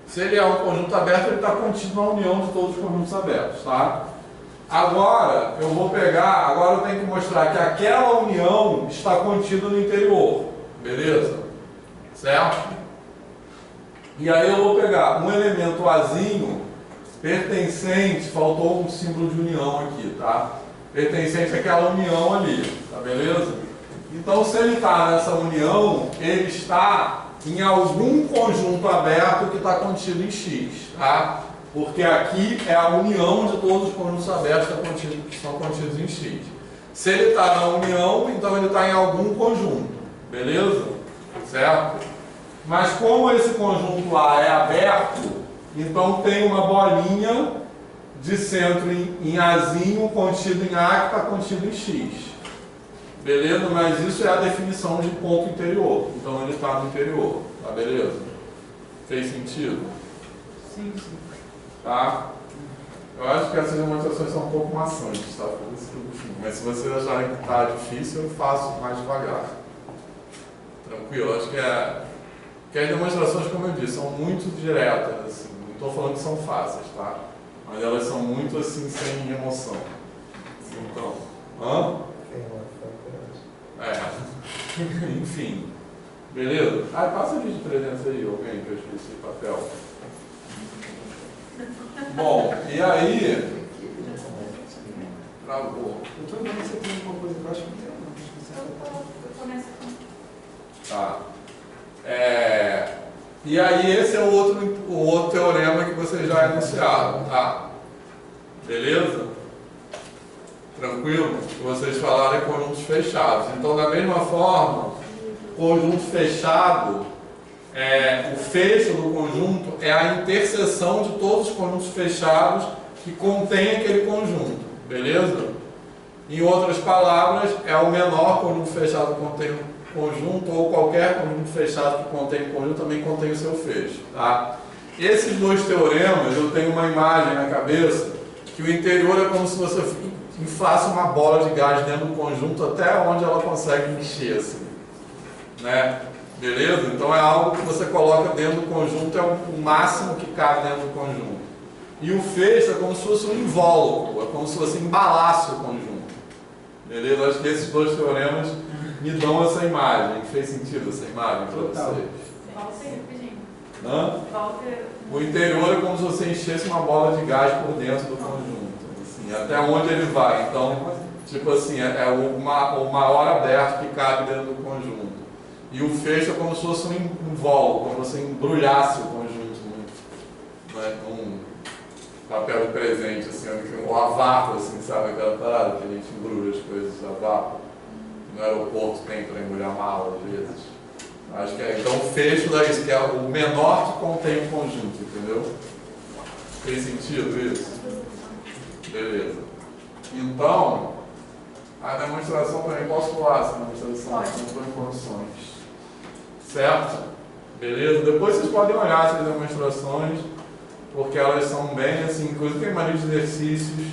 Se ele é um conjunto aberto, ele está contido na união de todos os conjuntos abertos, tá? Agora, eu vou pegar, agora eu tenho que mostrar que aquela união está contida no interior, beleza? Certo? E aí eu vou pegar um elemento Azinho pertencente, faltou um símbolo de união aqui, tá? Pertencente àquela união ali, tá beleza? Então, se ele está nessa união, ele está em algum conjunto aberto que está contido em X, tá? Porque aqui é a união de todos os conjuntos abertos que estão contidos em X. Se ele está na união, então ele está em algum conjunto, beleza? Certo? Mas como esse conjunto A é aberto, então tem uma bolinha de centro em Azinho contido em A que está contido em X. Beleza? Mas isso é a definição de ponto interior. Então ele está no interior. Tá beleza? Fez sentido? Sim, sim. Tá? Eu acho que essas demonstrações são um pouco maçantes, tá? Por isso que eu fim. Mas se vocês acharem que está difícil, eu faço mais devagar. Tranquilo? Eu acho que as demonstrações, como eu disse, são muito diretas, assim. Não estou falando que são fáceis, tá? Mas elas são muito assim, sem emoção. Então, enfim. Beleza? Passa ali de 300 aí, alguém, que eu esqueci o papel. Bom, e aí... Travou. Eu estou vendo se tem alguma coisa que eu acho que não tem, Eu começo com... Tá. E aí esse é o outro teorema que vocês já enunciaram, tá? Beleza? Tranquilo? Vocês falaram em conjuntos fechados. Então, da mesma forma, conjunto fechado, o fecho do conjunto é a interseção de todos os conjuntos fechados que contém aquele conjunto. Beleza? Em outras palavras, é o menor conjunto fechado que contém um conjunto, ou qualquer conjunto fechado que contém conjunto também contém o seu fecho. Tá? Esses dois teoremas, eu tenho uma imagem na cabeça que o interior é como se você inflasse uma bola de gás dentro do conjunto até onde ela consegue encher, assim, né? Beleza? Então é algo que você coloca dentro do conjunto, é o máximo que cabe dentro do conjunto. E o fecho é como se fosse um invólucro, é como se você embalasse o conjunto. Beleza? Acho que esses dois teoremas me dão essa imagem. Fez sentido essa imagem para vocês? O interior é como se você enchesse uma bola de gás por dentro do conjunto, assim, até onde ele vai. Então, tipo assim, é o maior aberto que cabe dentro do conjunto. E o fecho é como se fosse um invólucro, como se você embrulhasse o conjunto num papel de presente, assim, um a vácuo, assim, sabe aquela parada que a gente embrulha as coisas a vácuo. No aeroporto tem para embrulhar mala às vezes. Acho que é. Então o fecho daí, que é o menor que contém o conjunto, entendeu? Fez sentido isso? Beleza. Então, a demonstração também posso pular essa demonstração, não estou em condições. Certo? Beleza? Depois vocês podem olhar essas demonstrações, porque elas são bem assim, inclusive tem vários exercícios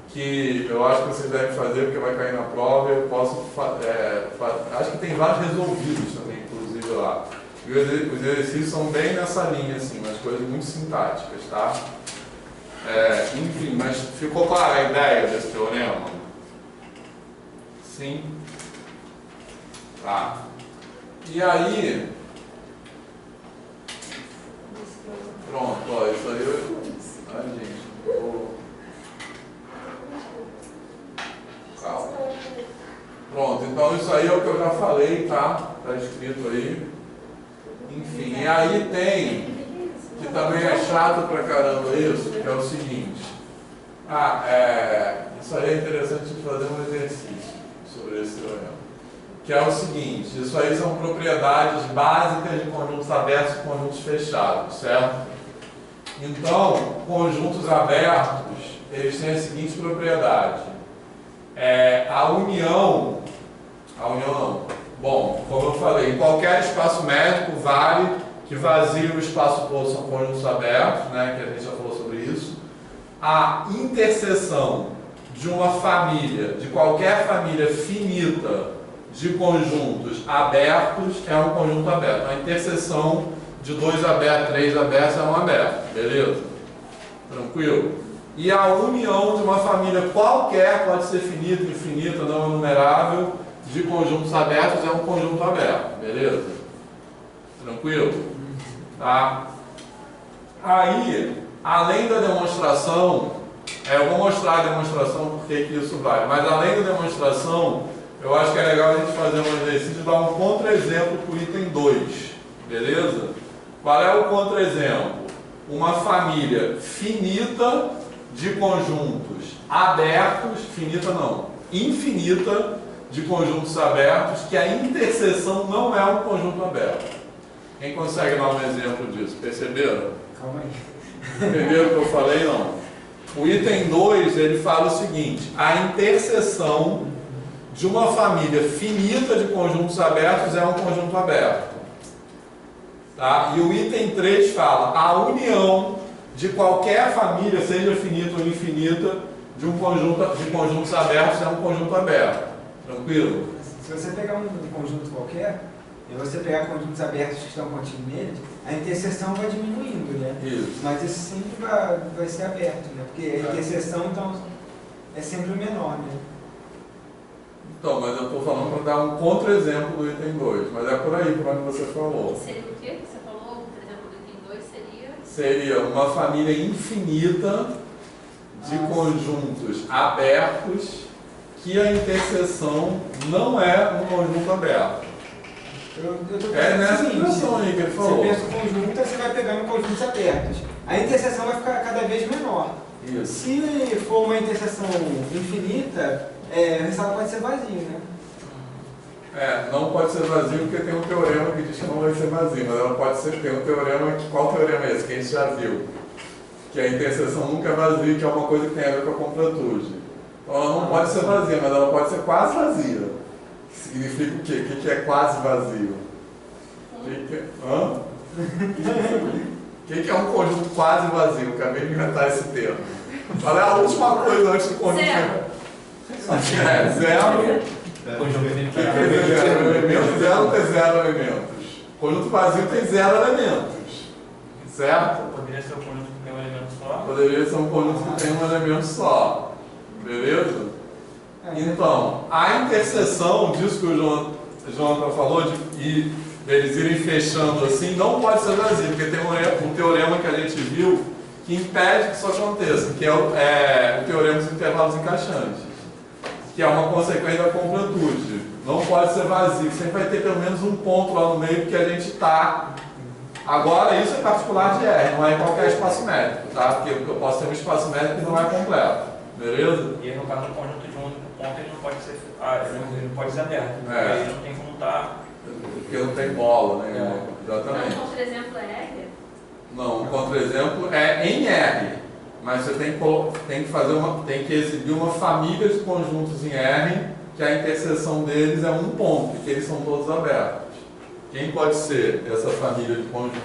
que eu acho que vocês devem fazer porque vai cair na prova. Eu posso acho que tem vários resolvidos também, inclusive lá. E os exercícios são bem nessa linha, assim, umas coisas muito sintáticas, tá? Enfim, mas ficou clara a ideia desse teorema? Sim? Tá. E aí... Pronto, ó, isso aí eu... Ai, gente, calma. Pronto, então isso aí é o que eu já falei, tá? Tá escrito aí. Enfim, e aí tem, que também é chato pra caramba isso, que é o seguinte. Isso aí é interessante de fazer um exercício sobre esse teorema. Que é o seguinte, isso aí são propriedades básicas de conjuntos abertos e conjuntos fechados, certo? Então, conjuntos abertos, eles têm a seguinte propriedade. A união não. Bom, como eu falei, em qualquer espaço métrico vale que vazio e o espaço todo são conjuntos abertos, né, que a gente já falou sobre isso. A interseção de uma família, de qualquer família finita de conjuntos abertos é um conjunto aberto. A interseção de 2 abertos, 3 abertos é um aberto, beleza? Tranquilo? E a união de uma família qualquer, pode ser finita, infinita, não enumerável, de conjuntos abertos é um conjunto aberto, beleza? Tranquilo? Tá? Aí, além da demonstração, eu vou mostrar a demonstração porque que isso vale, mas além da demonstração, eu acho que é legal a gente fazer um exercício e dar um contra-exemplo para o item 2, beleza? Qual é o contra-exemplo? Uma família finita de conjuntos abertos, finita não, infinita de conjuntos abertos, que a interseção não é um conjunto aberto. Quem consegue dar um exemplo disso? Perceberam? Calma aí. Entenderam o que eu falei? Não. O item 2, ele fala o seguinte: a interseção de uma família finita de conjuntos abertos é um conjunto aberto. Tá? E o item 3 fala: a união de qualquer família, seja finita ou infinita, de um conjunto de conjuntos abertos é um conjunto aberto. Tranquilo? Se você pegar um conjunto qualquer, e você pegar conjuntos abertos que estão contidos nele, a interseção vai diminuindo, né? Isso. Mas isso sempre vai ser aberto, né? Porque a interseção, então, é sempre o menor, né? Então, mas eu estou falando para dar um contra-exemplo do item 2, mas é por aí, por onde você falou. Seria o quê que você falou? Por exemplo, do item 2 seria? Seria uma família infinita de conjuntos abertos que a interseção não é um conjunto aberto. É nessa situação aí que ele falou. Você pensa o conjunto, você vai pegando conjuntos abertos. A interseção vai ficar cada vez menor. Isso. Se for uma interseção infinita, o resultado pode ser vazio, né? Não pode ser vazio porque tem um teorema que diz que não vai ser vazio, mas ela pode ser, tem um teorema que, qual teorema é esse? Que a gente já viu. Que a interseção nunca é vazia, que é uma coisa que tem a ver com a completude. Então ela não pode ser vazia, mas ela pode ser quase vazia. Significa o quê? O que é quase vazio? O que é um conjunto quase vazio? Acabei de inventar esse termo. Qual é a última coisa antes do conjunto? Zero. Conjunto O que quer dizer zero elementos? Zero tem 0 elementos. Conjunto vazio tem 0 elementos. Certo? Poderia ser um conjunto que tem um elemento só? Poderia ser um conjunto que tem um elemento só. Beleza? Então, a interseção disso que o Jonathan falou, de eles irem fechando assim, não pode ser vazio, porque tem um teorema que a gente viu que impede que isso aconteça, que é o teorema dos intervalos encaixantes, que é uma consequência da completude. Não pode ser vazio, sempre vai ter pelo menos um ponto lá no meio, porque a gente está... Agora, isso é particular de R, não é em qualquer espaço métrico, tá? Porque eu posso ter um espaço métrico que não é completo, beleza? E aí, no caso do conjunto de um único ponto, ele não pode ser, ele não pode ser aberto, porque É. aí não tem como estar... Porque não tem bola, né? Exatamente. Então, por exemplo, é R? Não, um contra-exemplo é em R, mas você tem que exibir uma família de conjuntos em R, que a interseção deles é um ponto, porque eles são todos abertos. Quem pode ser essa família de conjuntos?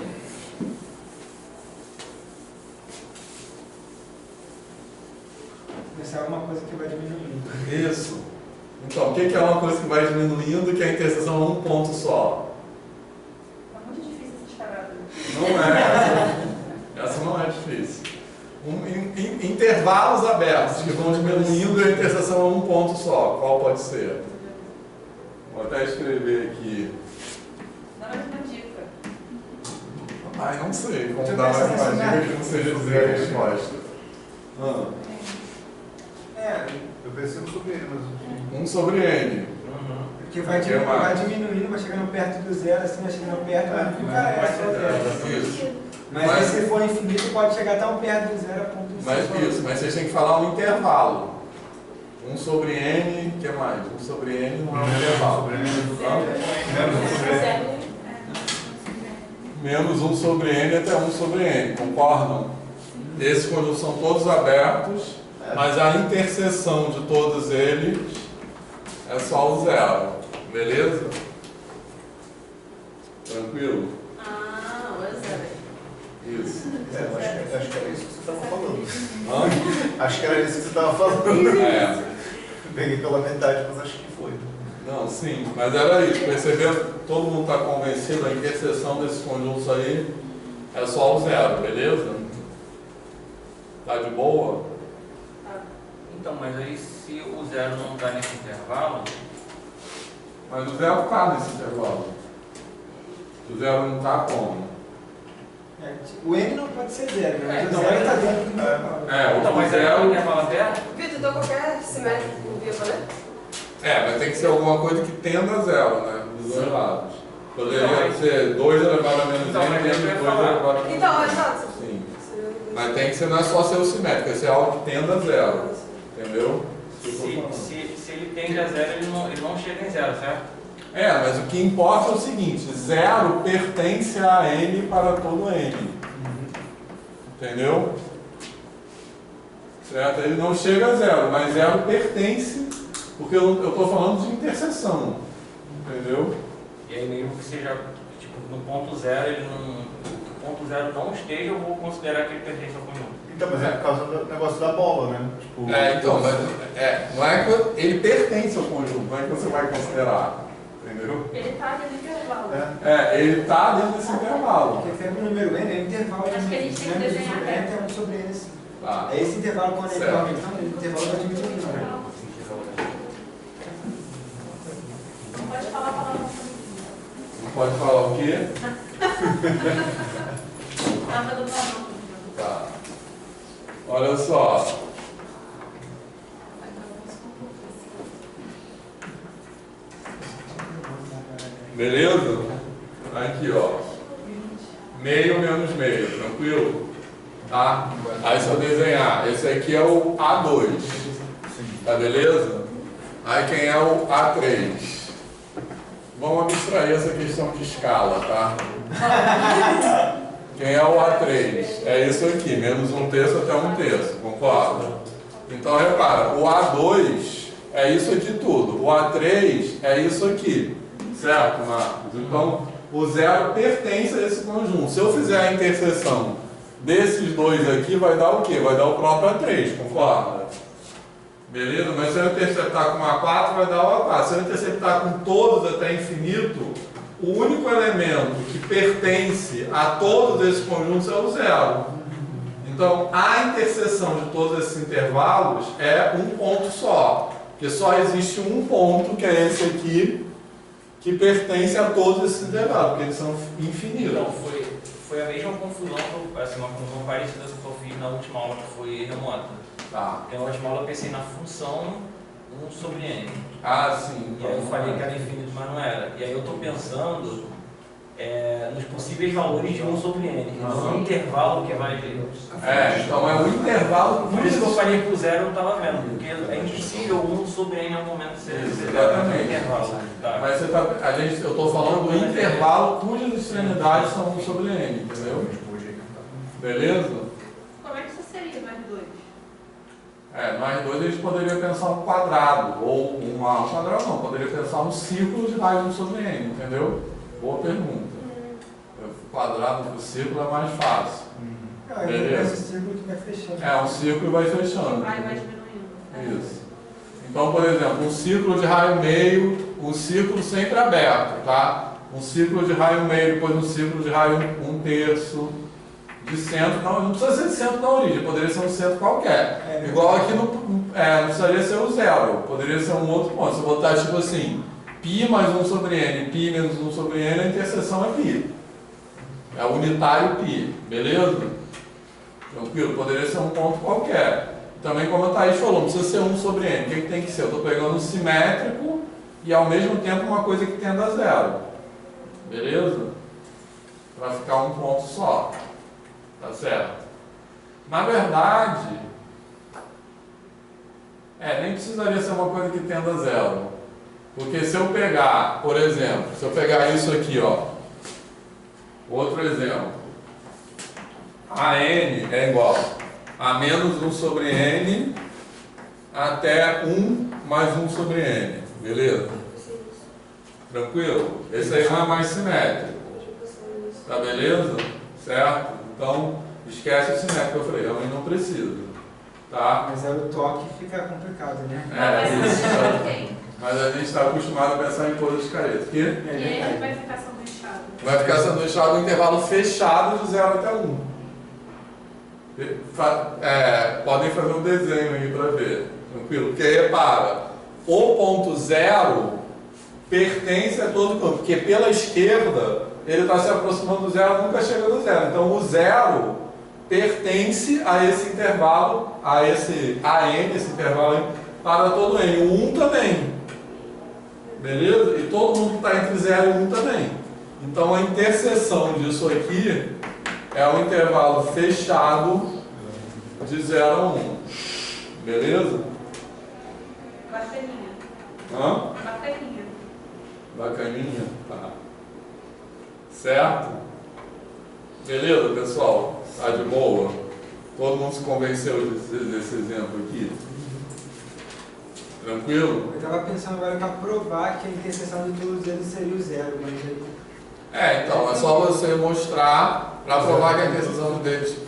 Essa é uma coisa que vai diminuindo. Isso. Então, o que é uma coisa que vai diminuindo que a interseção é um ponto só? É muito difícil essa disparada. Não é. Essa não é difícil. Intervalos abertos que vão diminuindo e a interseção é um ponto só. Qual pode ser? Vou até escrever aqui. Dá mais uma dica. Ai, não sei. Como dar mais uma dica que não seja dizer a resposta. Eu pensei no sobre N, mas... 1 sobre N. Porque vai diminuindo, vai chegando perto do zero, assim, vai chegando perto, vai ficar só zero. Isso. Mas se for infinito, pode chegar tão perto do zero a ponto de Mas vocês têm que falar um intervalo. 1 sobre N, o que mais? 1 sobre N não é um intervalo. Menos 1 sobre N até 1 sobre N, concordam? Esses conjuntos são todos abertos, mas a interseção de todos eles é só o zero. Beleza? Tranquilo? Ah, o zero. Isso. Acho que era isso que você estava falando. Hã? Acho que era isso que você estava falando. É. Peguei pela metade, mas acho que foi. Não, sim, mas era isso. Percebendo, todo mundo está convencido, a interseção desses conjuntos aí é só o zero, beleza? Tá de boa? Então, mas aí se o zero não está nesse intervalo, Mas o zero está nesse intervalo. O zero não está como? O N não pode ser zero, né? Mas então, o zero mas- está dentro do intervalo. então, mas aí o intervalo aberto, Vitor, então qualquer simétrico vivo, né? Mas tem que ser alguma coisa que tenda a zero, né? Dos dois lados. Poderia Então, ser 2 elevado a menos então, mas n é isso menos que eu 2 ia falar. elevado a menos Então, n. exato. Sim. Mas tem que ser, não é só ser o simétrico, é ser algo que tenda a zero. Entendeu? se ele tende a zero, ele não chega em zero, certo? Mas o que importa é o seguinte, zero pertence a n para todo n. Entendeu? Certo? Ele não chega a zero, mas zero pertence, porque eu estou falando de interseção. Entendeu? E aí mesmo que seja, tipo, no ponto zero, ele não, o ponto zero não esteja, eu vou considerar que ele pertence ao conjunto. Então, mas é por causa do negócio da bola, né? Tipo, Então, mas não é que ele pertence ao conjunto, não é que você vai considerar. Entendeu? Ele tá dentro do intervalo. Ele está dentro desse intervalo. Porque ferro número N é o intervalo Acho que a gente tem que menos desenhar 1 sobre N até 1 sobre N. Assim. Tá. É esse intervalo quando ele Certo. está aumentando, o intervalo vai diminuindo. Né? Não pode falar a palavra. Não pode falar o quê? Tava do balão. Tá. Olha só. Beleza? Aqui, ó. Meio menos meio, tranquilo? Tá? Aí se eu desenhar, esse aqui é o A2. Tá beleza? Aí quem é o A3? Vamos abstrair essa questão de escala, tá? Quem é o A3? É isso aqui, menos 1/3 até 1/3, concorda? Então repara, o A2 é isso aqui tudo, o A3 é isso aqui, certo, Marcos? Então o zero pertence a esse conjunto. Se eu fizer a interseção desses dois aqui, vai dar o quê? Vai dar o próprio A3, concorda? Beleza? Mas se eu interceptar com A4, vai dar o A4. Se eu interceptar com todos até infinito, o único elemento que pertence a todos esses conjuntos é o zero. Então, a interseção de todos esses intervalos é um ponto só. Porque só existe um ponto, que é esse aqui, que pertence a todos esses intervalos, porque eles são infinitos. Então, foi a mesma confusão, assim, uma confusão parecida que eu fiz na última aula, que foi remota. Tá. Porque na última aula eu pensei na função 1 sobre n. Ah, sim. E aí eu falei que era infinito, mas não era. E aí eu estou pensando nos possíveis valores de 1 sobre n. No intervalo que vai... Então é o intervalo Por isso que eu falei que o zero eu não estava vendo, porque é impossível 1 sobre n em algum momento ser Exatamente. intervalo. Tá. Mas eu estou falando do intervalo cujas extremidades são 1 sobre n, entendeu? Beleza? Como é que isso seria mais 2? Mais 2 eles poderiam pensar um quadrado, ou um quadrado não, poderia pensar um círculo de raio 1 sobre n, entendeu? Boa pergunta. O quadrado do círculo é mais fácil. Ele pensa o círculo que vai fechando. Um círculo e vai fechando. Vai diminuindo. Isso. Então, por exemplo, um círculo de raio meio, um círculo sempre aberto, tá? Um círculo de raio meio, depois um círculo de raio 1/3, de centro, não precisa ser de centro na origem, poderia ser um centro qualquer. Igual aqui não precisaria ser o zero, poderia ser um outro ponto. Se eu botar tipo assim, π mais 1 sobre n, π menos 1 sobre n, a interseção é π. É unitário π, beleza? Tranquilo? Poderia ser um ponto qualquer. Também, como a Thaís falou, não precisa ser 1 sobre n. O que tem que ser? Eu estou pegando um simétrico e ao mesmo tempo uma coisa que tenda a zero. Beleza? Para ficar um ponto só. Tá certo? Na verdade, nem precisaria ser uma coisa que tenda a zero. Porque se eu pegar, por exemplo, se eu pegar isso aqui, ó, outro exemplo, a n é igual a menos 1 sobre n até 1 mais 1 sobre n. Beleza? Tranquilo? Esse aí não é mais simétrico. Tá beleza? Certo? Então, Esquece esse método que eu falei, realmente não precisa. Tá? Mas aí o toque fica complicado, né? É, mas a gente está acostumado a pensar em coisas caretas. E ele vai ficar sanduichado. Vai ficar sanduichado no intervalo fechado de 0 até 1. Podem fazer um desenho aí para ver. Tranquilo? Porque repara, o ponto 0 pertence a todo o campo. Porque pela esquerda, ele está se aproximando do 0, nunca chega no 0. Então o 0 pertence a esse intervalo, a esse AN, esse intervalo aí, para todo N. O 1 também. Beleza? E todo mundo que está entre 0 e 1 também. Então a interseção disso aqui é um intervalo fechado de 0 a 1. Beleza? Bacaninha. Hã? Bacaninha. Bacaninha? Tá. Certo? Beleza, pessoal? Tá de boa? Todo mundo se convenceu desse exemplo aqui? Tranquilo? Eu estava pensando agora para provar que a interseção de todos eles seria o 0, mas aí... Então, é só você mostrar, para provar que a interseção deles, de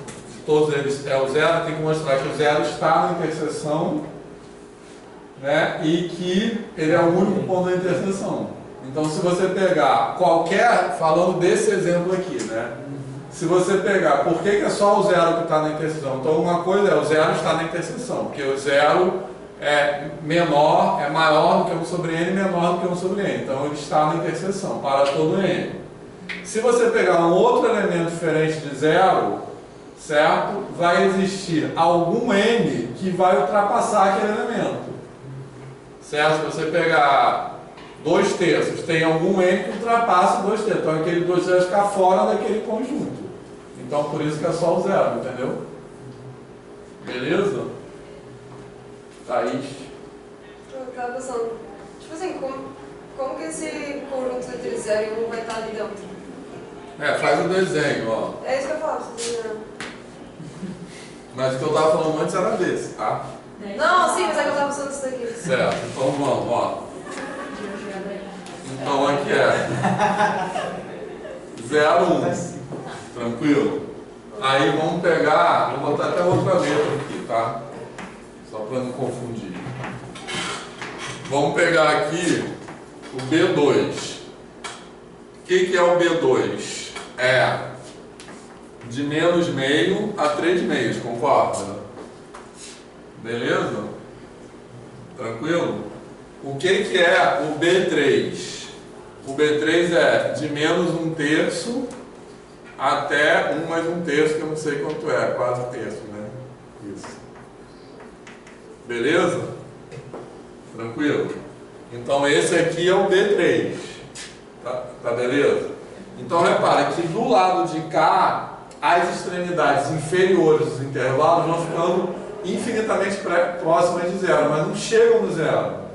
todos eles é o 0, tem que mostrar que o 0 está na interseção, né, e que ele é o único ponto da interseção. Então, se você pegar qualquer, falando desse exemplo aqui, né, se você pegar, por que é só o 0 que está na interseção? Então, uma coisa é, o 0 está na interseção, porque o 0 é menor, é maior do que 1 sobre n, menor do que 1 sobre n. Então, ele está na interseção, para todo n. Se você pegar um outro elemento diferente de 0, certo? Vai existir algum n que vai ultrapassar aquele elemento. Certo? Se você pegar 2 terços, tem algum n que ultrapassa 2 terços. Então, aquele 2 terços vai ficar fora daquele conjunto. Então, por isso que é só o 0, entendeu? Beleza? Thaís? Eu tava pensando, tipo assim, como que esse conjunto entre 0 e 1 vai estar ali dentro? Faz o desenho, ó. É isso que eu falo, você Mas o que eu estava falando antes era desse, tá? não, sim, mas é que eu tava pensando isso daqui. Certo, então vamos, ó. Então aqui é 0, 1. Tranquilo? Aí vamos pegar, vou botar até outra letra aqui, tá? Só para não confundir. Vamos pegar aqui o B2. O que é o B2? É de menos meio a 3 meios, concorda? Beleza? Tranquilo? O que é o B3? O B3 é de menos 1 terço até 1 mais 1 terço, que eu não sei quanto é, 4 terços, né? Isso. Beleza? Tranquilo? Então esse aqui é o B3. Tá beleza? Então repara que do lado de cá, as extremidades inferiores dos intervalos vão ficando infinitamente próximas de 0, mas não chegam no 0.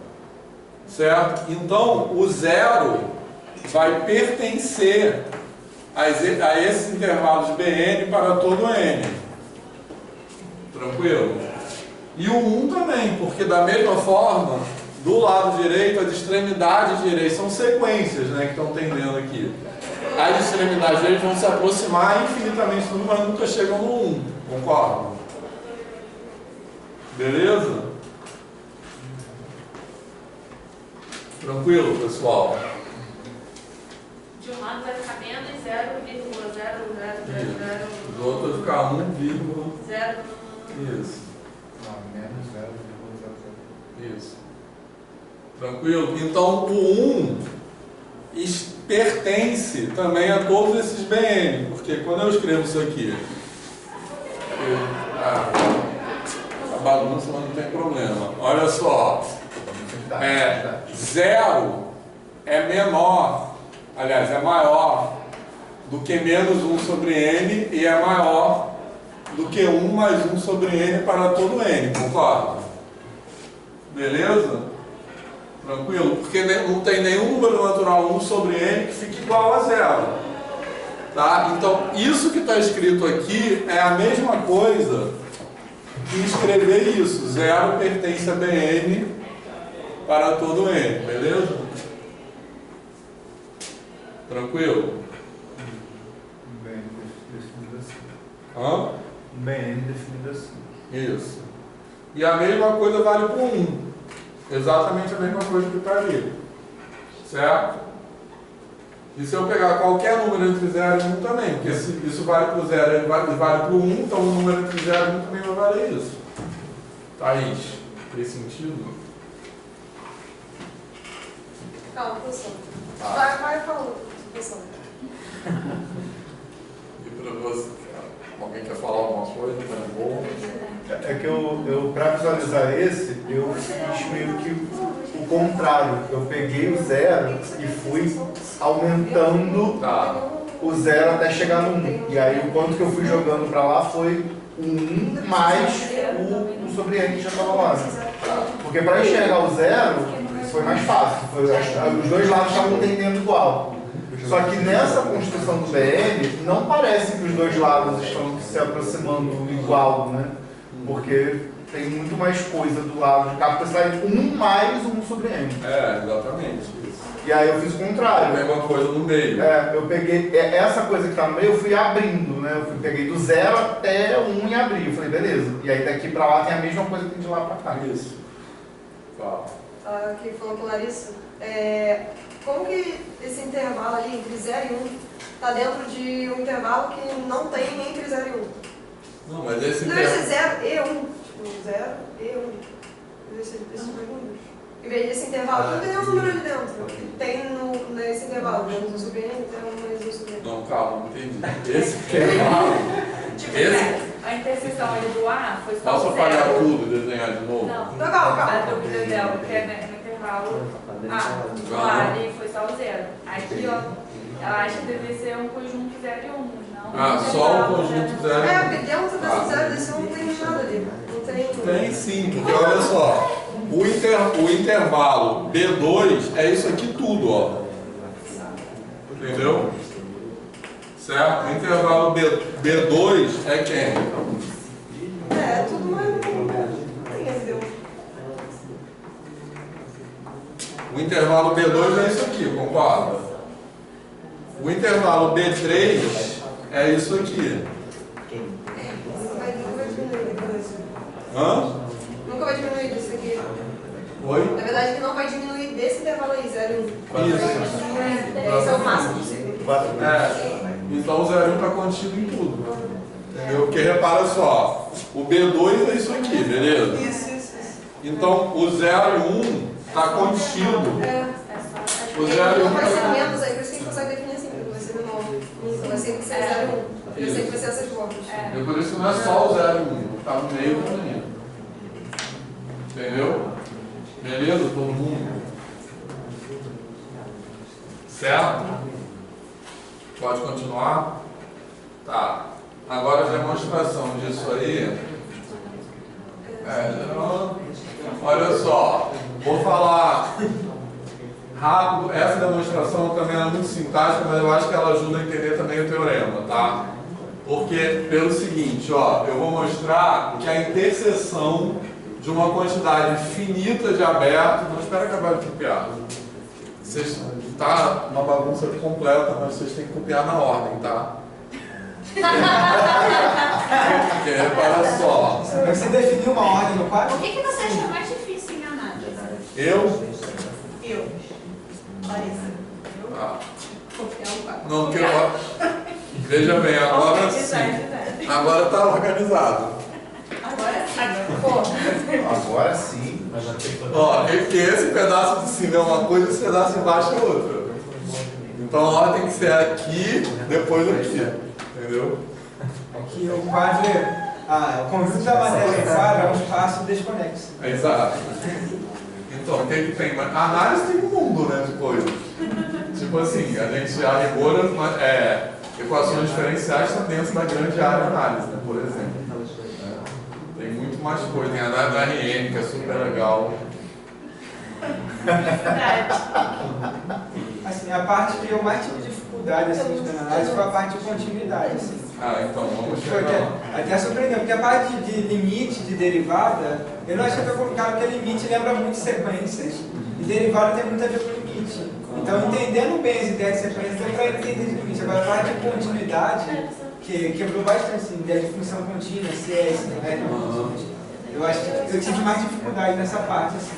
Certo? Então o 0 vai pertencer a esses intervalos Bn para todo n. Tranquilo? E o 1 também, porque da mesma forma, do lado direito, as extremidades direitas são sequências, né, que estão tendendo aqui. As extremidades direitas vão se aproximar infinitamente do 1, mas nunca chegam no 1. Concordam? Beleza? Tranquilo, pessoal? De um lado vai ficar menos 0,00000. Do outro vai ficar 1, 0. Isso. Menos 0,00. Isso. Tranquilo? Então o 1 pertence também a todos esses Bn, porque quando eu escrevo isso aqui, a bagunça, mas não tem problema. Olha só, 0 é menor, aliás, é maior do que menos 1 sobre n e é maior do que 1 mais 1 sobre n para todo n, concorda? Beleza? Tranquilo? Porque não tem nenhum número natural 1 sobre n que fique igual a 0. Tá? Então, isso que está escrito aqui é a mesma coisa que escrever isso. 0 pertence a Bn para todo n. Beleza? Tranquilo? Hã? BN definido assim. Isso. E a mesma coisa vale para o 1. Exatamente a mesma coisa que está ali. Certo? E se eu pegar qualquer número entre 0 e 1 também, porque isso vale para o 0 e vale para o 1, então o número entre 0 e 1 também vai valer isso. Thaís, fez sentido? Calma, professor. Tá. Vai falando, professor. E para você, alguém quer falar alguma coisa? Tá bom? É que eu para visualizar esse, eu fiz meio que o contrário. Eu peguei o 0 e fui aumentando o 0 até chegar no 1. E aí o quanto que eu fui jogando para lá foi o 1 mais o sobre N que já estava lá. Porque para enxergar o 0 foi mais fácil. Os dois lados estavam entendendo igual. Só que nessa construção do BN, não parece que os dois lados estão se aproximando igual, né? Porque tem muito mais coisa do lado de cá, porque sai 1 mais 1 sobre N. É, exatamente. E aí eu fiz o contrário. A mesma coisa no meio. Eu peguei essa coisa que tá no meio, eu fui abrindo, né? Peguei do 0 até 1 e abri. Eu falei, beleza. E aí daqui pra lá tem a mesma coisa que tem de lá pra cá. Isso. Fala. Aqui falou com a Larissa. Como que esse intervalo ali entre 0 e 1 está dentro de um intervalo que não tem entre 0 e 1? Não, mas esse Não, esse 0 e 1. Tipo, 0 e 1. Esses dois números. Em vez desse intervalo, não tem um número ali dentro. Tem nesse intervalo, menos 1 sobre N, tem mais 1 sobre N. Não, calma, não entendi. Esse intervalo. Tipo, esse... a interseção ali do A foi só Posso o apagar 0. tudo e desenhar de novo? Não. Então, calma. A dúvida dela, que é no intervalo A. O A ali foi só o 0. Aqui, ó, ela acha que deveria ser um conjunto 0 e 1, não. Só o conjunto 0 e 1. Porque dentro desse 0 desse 1 não tem nada ali. Não tem... Tem sim, porque olha só. O intervalo B2 é isso aqui tudo, ó. Entendeu? Certo? O intervalo B2 é quem? Tudo mais... Não entendeu? O intervalo B2 é isso aqui, concorda? O intervalo B3 é isso aqui. Nunca vai diminuir depois. Hã? Nunca vai diminuir disso aqui. Oi? Na verdade, que não vai diminuir desse intervalo aí, 0 e 1. Isso. Esse é o máximo possível. Então o 0 e 1 está contido em tudo. Entendeu? Porque repara só, o B2 é isso aqui, beleza? Isso. Então o 0 e 1 está contido. O 0 e 1 não vai ser menos aí, por isso que a gente consegue definir assim, porque vai ser menor. Vai sempre ser 0 e 1. Vai sempre vai ser essas formas. E por isso que não é só o 0 e 1, está no meio do caminho. Entendeu? Beleza, todo mundo? Certo? Pode continuar? Tá. Agora a demonstração disso aí. Olha só, vou falar rápido. Essa demonstração também é muito sintática, mas eu acho que ela ajuda a entender também o teorema, tá? Porque, pelo seguinte, ó, eu vou mostrar que a interseção de uma quantidade finita de aberto... Não, espera acabar de copiar. Tá uma bagunça completa, mas vocês têm que copiar na ordem, tá? Porque, repara só. Você definiu uma ordem no quadro? O que você achou mais difícil em análise? Eu? Larissa. Ah. Copiar um quadro. Não, que eu... Veja bem, agora sim. Agora tá organizado. Agora sim. Agora sim. Ó, que esse pedaço de cima é uma coisa e esse pedaço de baixo é outra. Então a ordem tem que ser aqui, depois aqui. Entendeu? Aqui o quadro, o conjunto da matéria do quadro é um espaço desconexo. Exato. Então, o que tem? A análise tem um mundo, né, de coisas. Tipo assim, a gente, a rigor, equações diferenciais estão dentro da grande área de análise, né, por exemplo. Tem muito mais coisa. Tem a análise da RN, que é super legal. Assim, a parte que eu mais tive dificuldade assim, de análise foi a parte de continuidade. Assim. Então vamos chegar. Até surpreendeu, porque a parte de limite, de derivada, eu não achei que eu colocaram que limite lembra muito sequências e derivada tem muito a ver com limite. Então, entendendo bem as ideias de sequência, deu para entender de limite. Agora, a parte de continuidade, que quebrou bastante, assim, ideia de função contínua, CS, né? Eu acho que eu tive mais dificuldade nessa parte, assim.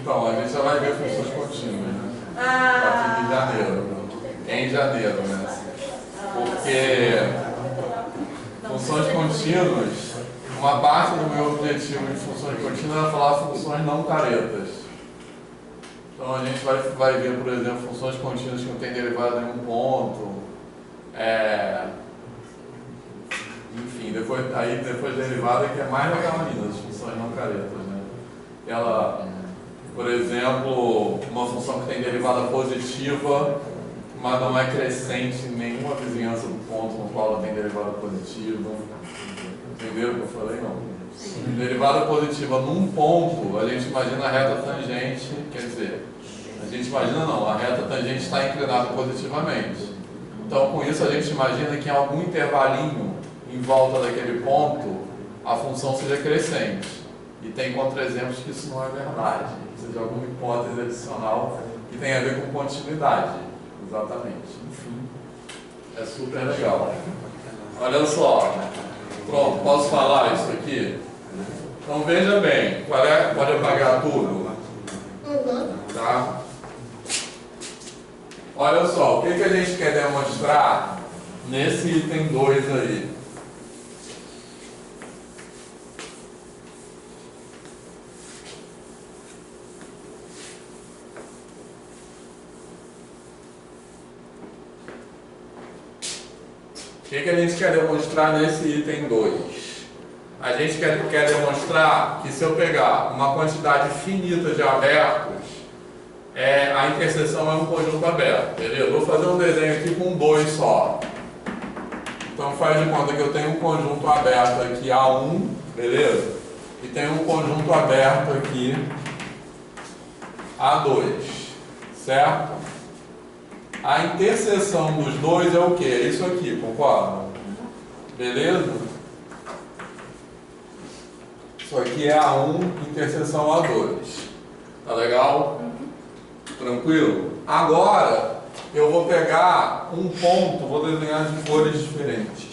Então, a gente já vai ver funções contínuas, né? A partir de janeiro. Em janeiro, né? Porque funções contínuas, uma parte do meu objetivo de funções contínuas é falar funções não caretas. Então a gente vai ver, por exemplo, funções contínuas que não têm derivada em um ponto. Enfim, depois derivada que é mais legal ainda, as funções não caretas, né? Ela, por exemplo, uma função que tem derivada positiva, mas não é crescente em nenhuma vizinhança do ponto no qual ela tem derivada positiva. Entenderam o que eu falei? Não. Sim. Derivada positiva num ponto, a gente imagina a reta tangente, quer dizer, a gente imagina não, a reta tangente está inclinada positivamente. Então, com isso, a gente imagina que em algum intervalinho em volta daquele ponto, a função seja crescente. E tem contra-exemplos que isso não é verdade. Ou seja, alguma hipótese adicional que tem a ver com continuidade. Exatamente. Enfim, é super legal. Olha só. Pronto, posso falar isso aqui? Então veja bem, pode apagar tudo? Tá? Olha só, o que a gente quer demonstrar nesse item 2 aí? O que a gente quer demonstrar nesse item 2? A gente quer demonstrar que se eu pegar uma quantidade finita de abertos, a interseção é um conjunto aberto, beleza? Vou fazer um desenho aqui com 2 só. Então faz de conta que eu tenho um conjunto aberto aqui A1, beleza? E tenho um conjunto aberto aqui A2, certo? A interseção dos dois é o que? É isso aqui, concorda? Beleza? Isso aqui é A1, interseção A2. Tá legal? Tranquilo? Agora, eu vou pegar um ponto, vou desenhar de cores diferentes.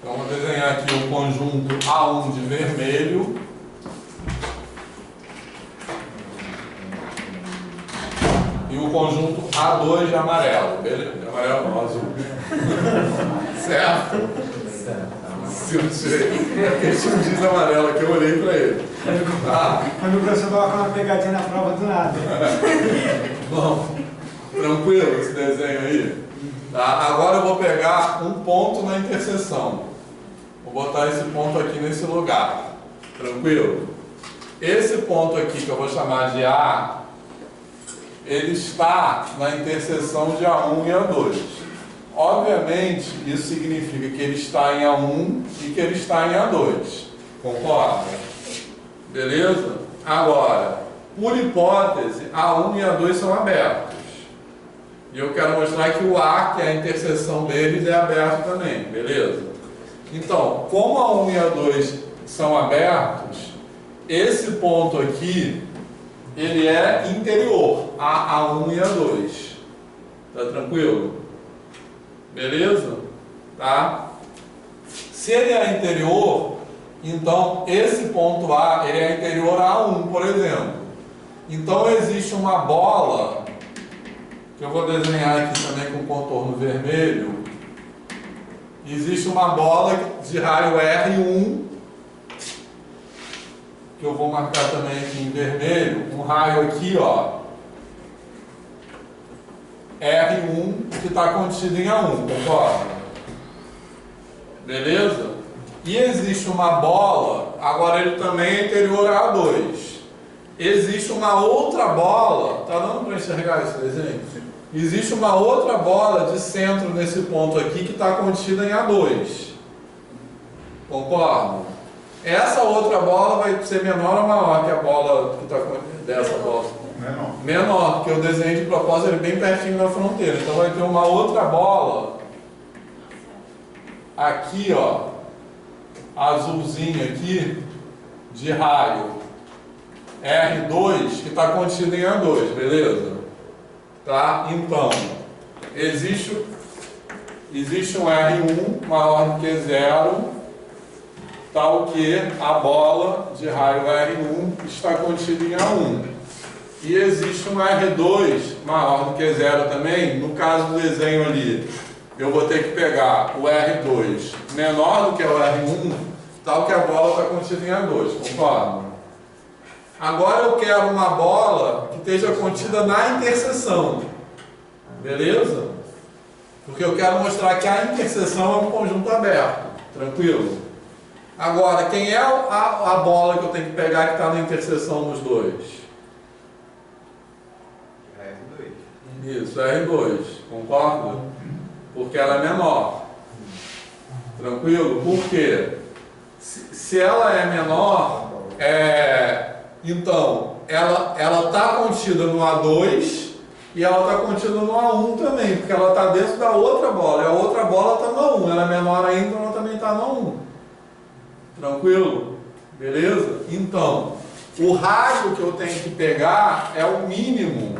Então, vou desenhar aqui o conjunto A1 de vermelho. E o conjunto A2 de amarelo. Beleza? De amarelo não, azul. Certo? Se eu tirei. Porque tinha um giz amarelo aqui, eu olhei para ele. Tá? Quando o professor coloca uma pegadinha na prova do nada. Bom, tranquilo esse desenho aí? Tá? Agora eu vou pegar um ponto na interseção. Vou botar esse ponto aqui nesse lugar. Tranquilo? Esse ponto aqui que eu vou chamar de A, ele está na interseção de A1 e A2. Obviamente, isso significa que ele está em A1 e que ele está em A2. Concorda? Beleza? Agora, por hipótese, A1 e A2 são abertos. E eu quero mostrar que o A, que é a interseção deles, é aberto também. Beleza? Então, como A1 e A2 são abertos, esse ponto aqui, ele é interior a A1 e A2. Tá tranquilo? Beleza? Tá? Se ele é interior, então esse ponto A, ele é interior a A1, por exemplo. Então existe uma bola, que eu vou desenhar aqui também com contorno vermelho. Existe uma bola de raio R1, que eu vou marcar também aqui em vermelho, um raio aqui, ó, R1, que está contido em A1, concorda? Beleza? E existe uma bola, agora ele também é interior a A2. Existe uma outra bola, tá dando para enxergar esse desenho? Existe uma outra bola de centro nesse ponto aqui que está contida em A2. Concorda? Essa outra bola vai ser menor ou maior que a bola que está dessa bola? Menor. Menor, porque eu desenho de propósito ele bem pertinho da fronteira. Então vai ter uma outra bola aqui, ó, azulzinho aqui de raio R2 que está contido em A2, beleza? Tá? Então, existe um R1 maior do que 0, tal que a bola de raio R1 está contida em A1. E existe um R2 maior do que 0 também. No caso do desenho ali, eu vou ter que pegar o R2 menor do que o R1, tal que a bola está contida em A2, concorda? Agora eu quero uma bola que esteja contida na interseção, beleza? Porque eu quero mostrar que a interseção é um conjunto aberto, tranquilo? Agora, quem é a bola que eu tenho que pegar que está na interseção dos dois? R2. Isso, R2, concorda? Porque ela é menor. Tranquilo? Por quê? Se ela é menor, então, ela está contida no A2 e ela está contida no A1 também, porque ela está dentro da outra bola, e a outra bola está no A1, ela é menor ainda, então ela também está no A1. Tranquilo? Beleza? Então, o raio que eu tenho que pegar é o mínimo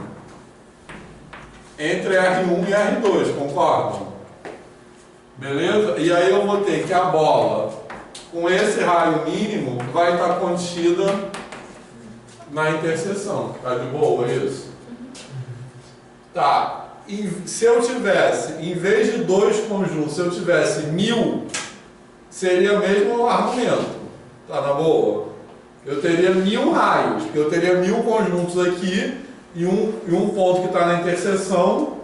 entre R1 e R2, concordam? Beleza? E aí eu vou ter que a bola com esse raio mínimo vai estar contida na interseção. Tá de boa isso? Tá. E se eu tivesse, em vez de 2 conjuntos, se eu tivesse 1000, seria o mesmo argumento. Tá na boa? Eu teria 1000 raios, porque eu teria 1000 conjuntos aqui e um ponto que está na interseção.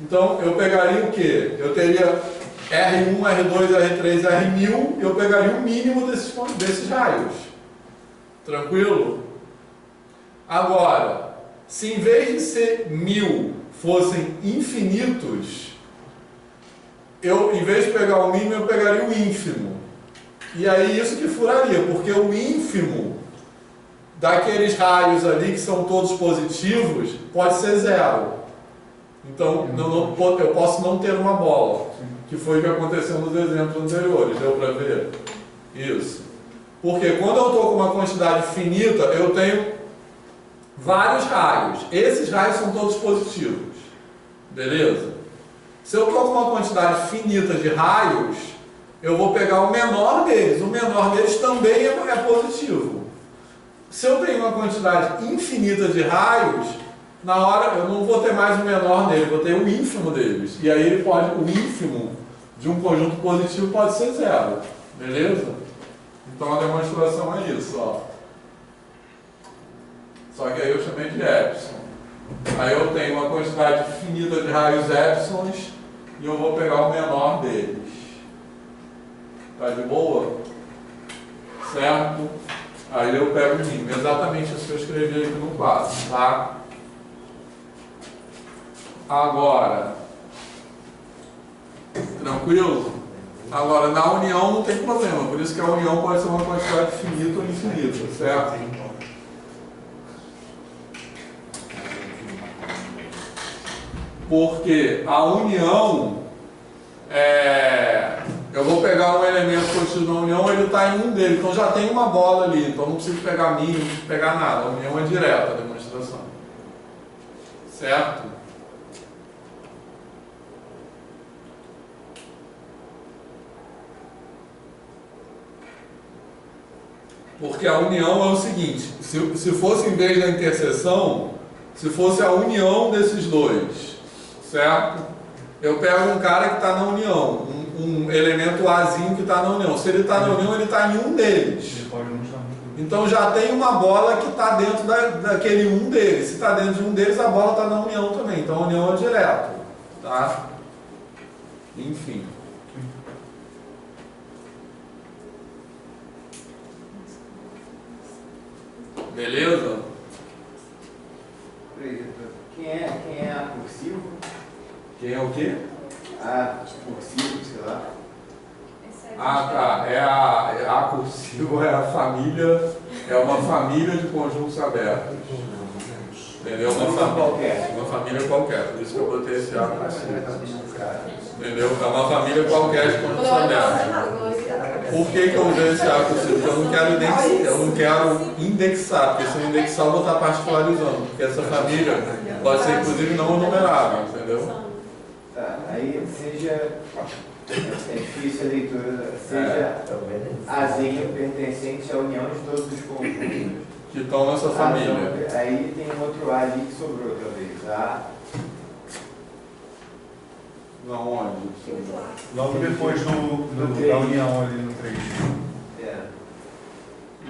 Então eu pegaria o quê? Eu teria R1, R2, R3, R1000, eu pegaria o mínimo desses raios. Tranquilo? Agora, se em vez de ser 1000 fossem infinitos, eu, em vez de pegar o mínimo, eu pegaria o ínfimo. E aí isso que furaria, porque o ínfimo daqueles raios ali que são todos positivos pode ser 0. Então eu posso não ter uma bola, que foi o que aconteceu nos exemplos anteriores, deu para ver? Isso. Porque quando eu estou com uma quantidade finita, eu tenho vários raios. Esses raios são todos positivos. Beleza? Se eu estou com uma quantidade finita de raios, eu vou pegar o menor deles. O menor deles também é positivo. Se eu tenho uma quantidade infinita de raios, na hora eu não vou ter mais o menor dele, vou ter o ínfimo deles. E aí ele pode, o ínfimo de um conjunto positivo pode ser 0. Beleza? Então a demonstração é isso, ó. Só que aí eu chamei de epsilon. Aí eu tenho uma quantidade finita de raios epsilons e eu vou pegar o menor deles. Tá de boa? Certo? Aí eu pego o mínimo. Exatamente isso que eu escrevi aqui no quadro, tá? Agora, tranquilo? Agora, na união não tem problema, por isso que a união pode ser uma quantidade finita ou infinita, certo? Porque a união, eu vou pegar um elemento contido na união, ele está em um deles, então já tem uma bola ali, então não preciso pegar mínimo, não preciso pegar nada, a união é direta a demonstração. Certo? Porque a união é o seguinte, se fosse em vez da interseção, se fosse a união desses dois, certo? Eu pego um cara que está na união, um elemento Azinho que está na união. Se ele está na união, ele está em um deles. Então já tem uma bola que está dentro daquele um deles. Se está dentro de um deles, a bola está na união também. Então a união é direto, tá? Enfim. Beleza? Quem é a cursivo? Quem é o quê? A cursivo, sei lá. Ah, tá. A cursivo é a família, é uma família de conjuntos abertos. Entendeu? Uma família qualquer. Por isso que eu botei esse A cursivo. Entendeu? É uma família qualquer de conjuntos abertos. Por que eu usei esse A cursivo? Porque eu não quero indexar, porque se eu indexar eu vou estar particularizando, porque essa família pode ser inclusive não numerável, entendeu? Tá, aí seja, é difícil a leitura, seja azinho pertencente à união de todos os conjuntos que estão nessa família. Aí tem um outro A ali que sobrou, talvez. Não, onde? Logo depois da união ali no 3.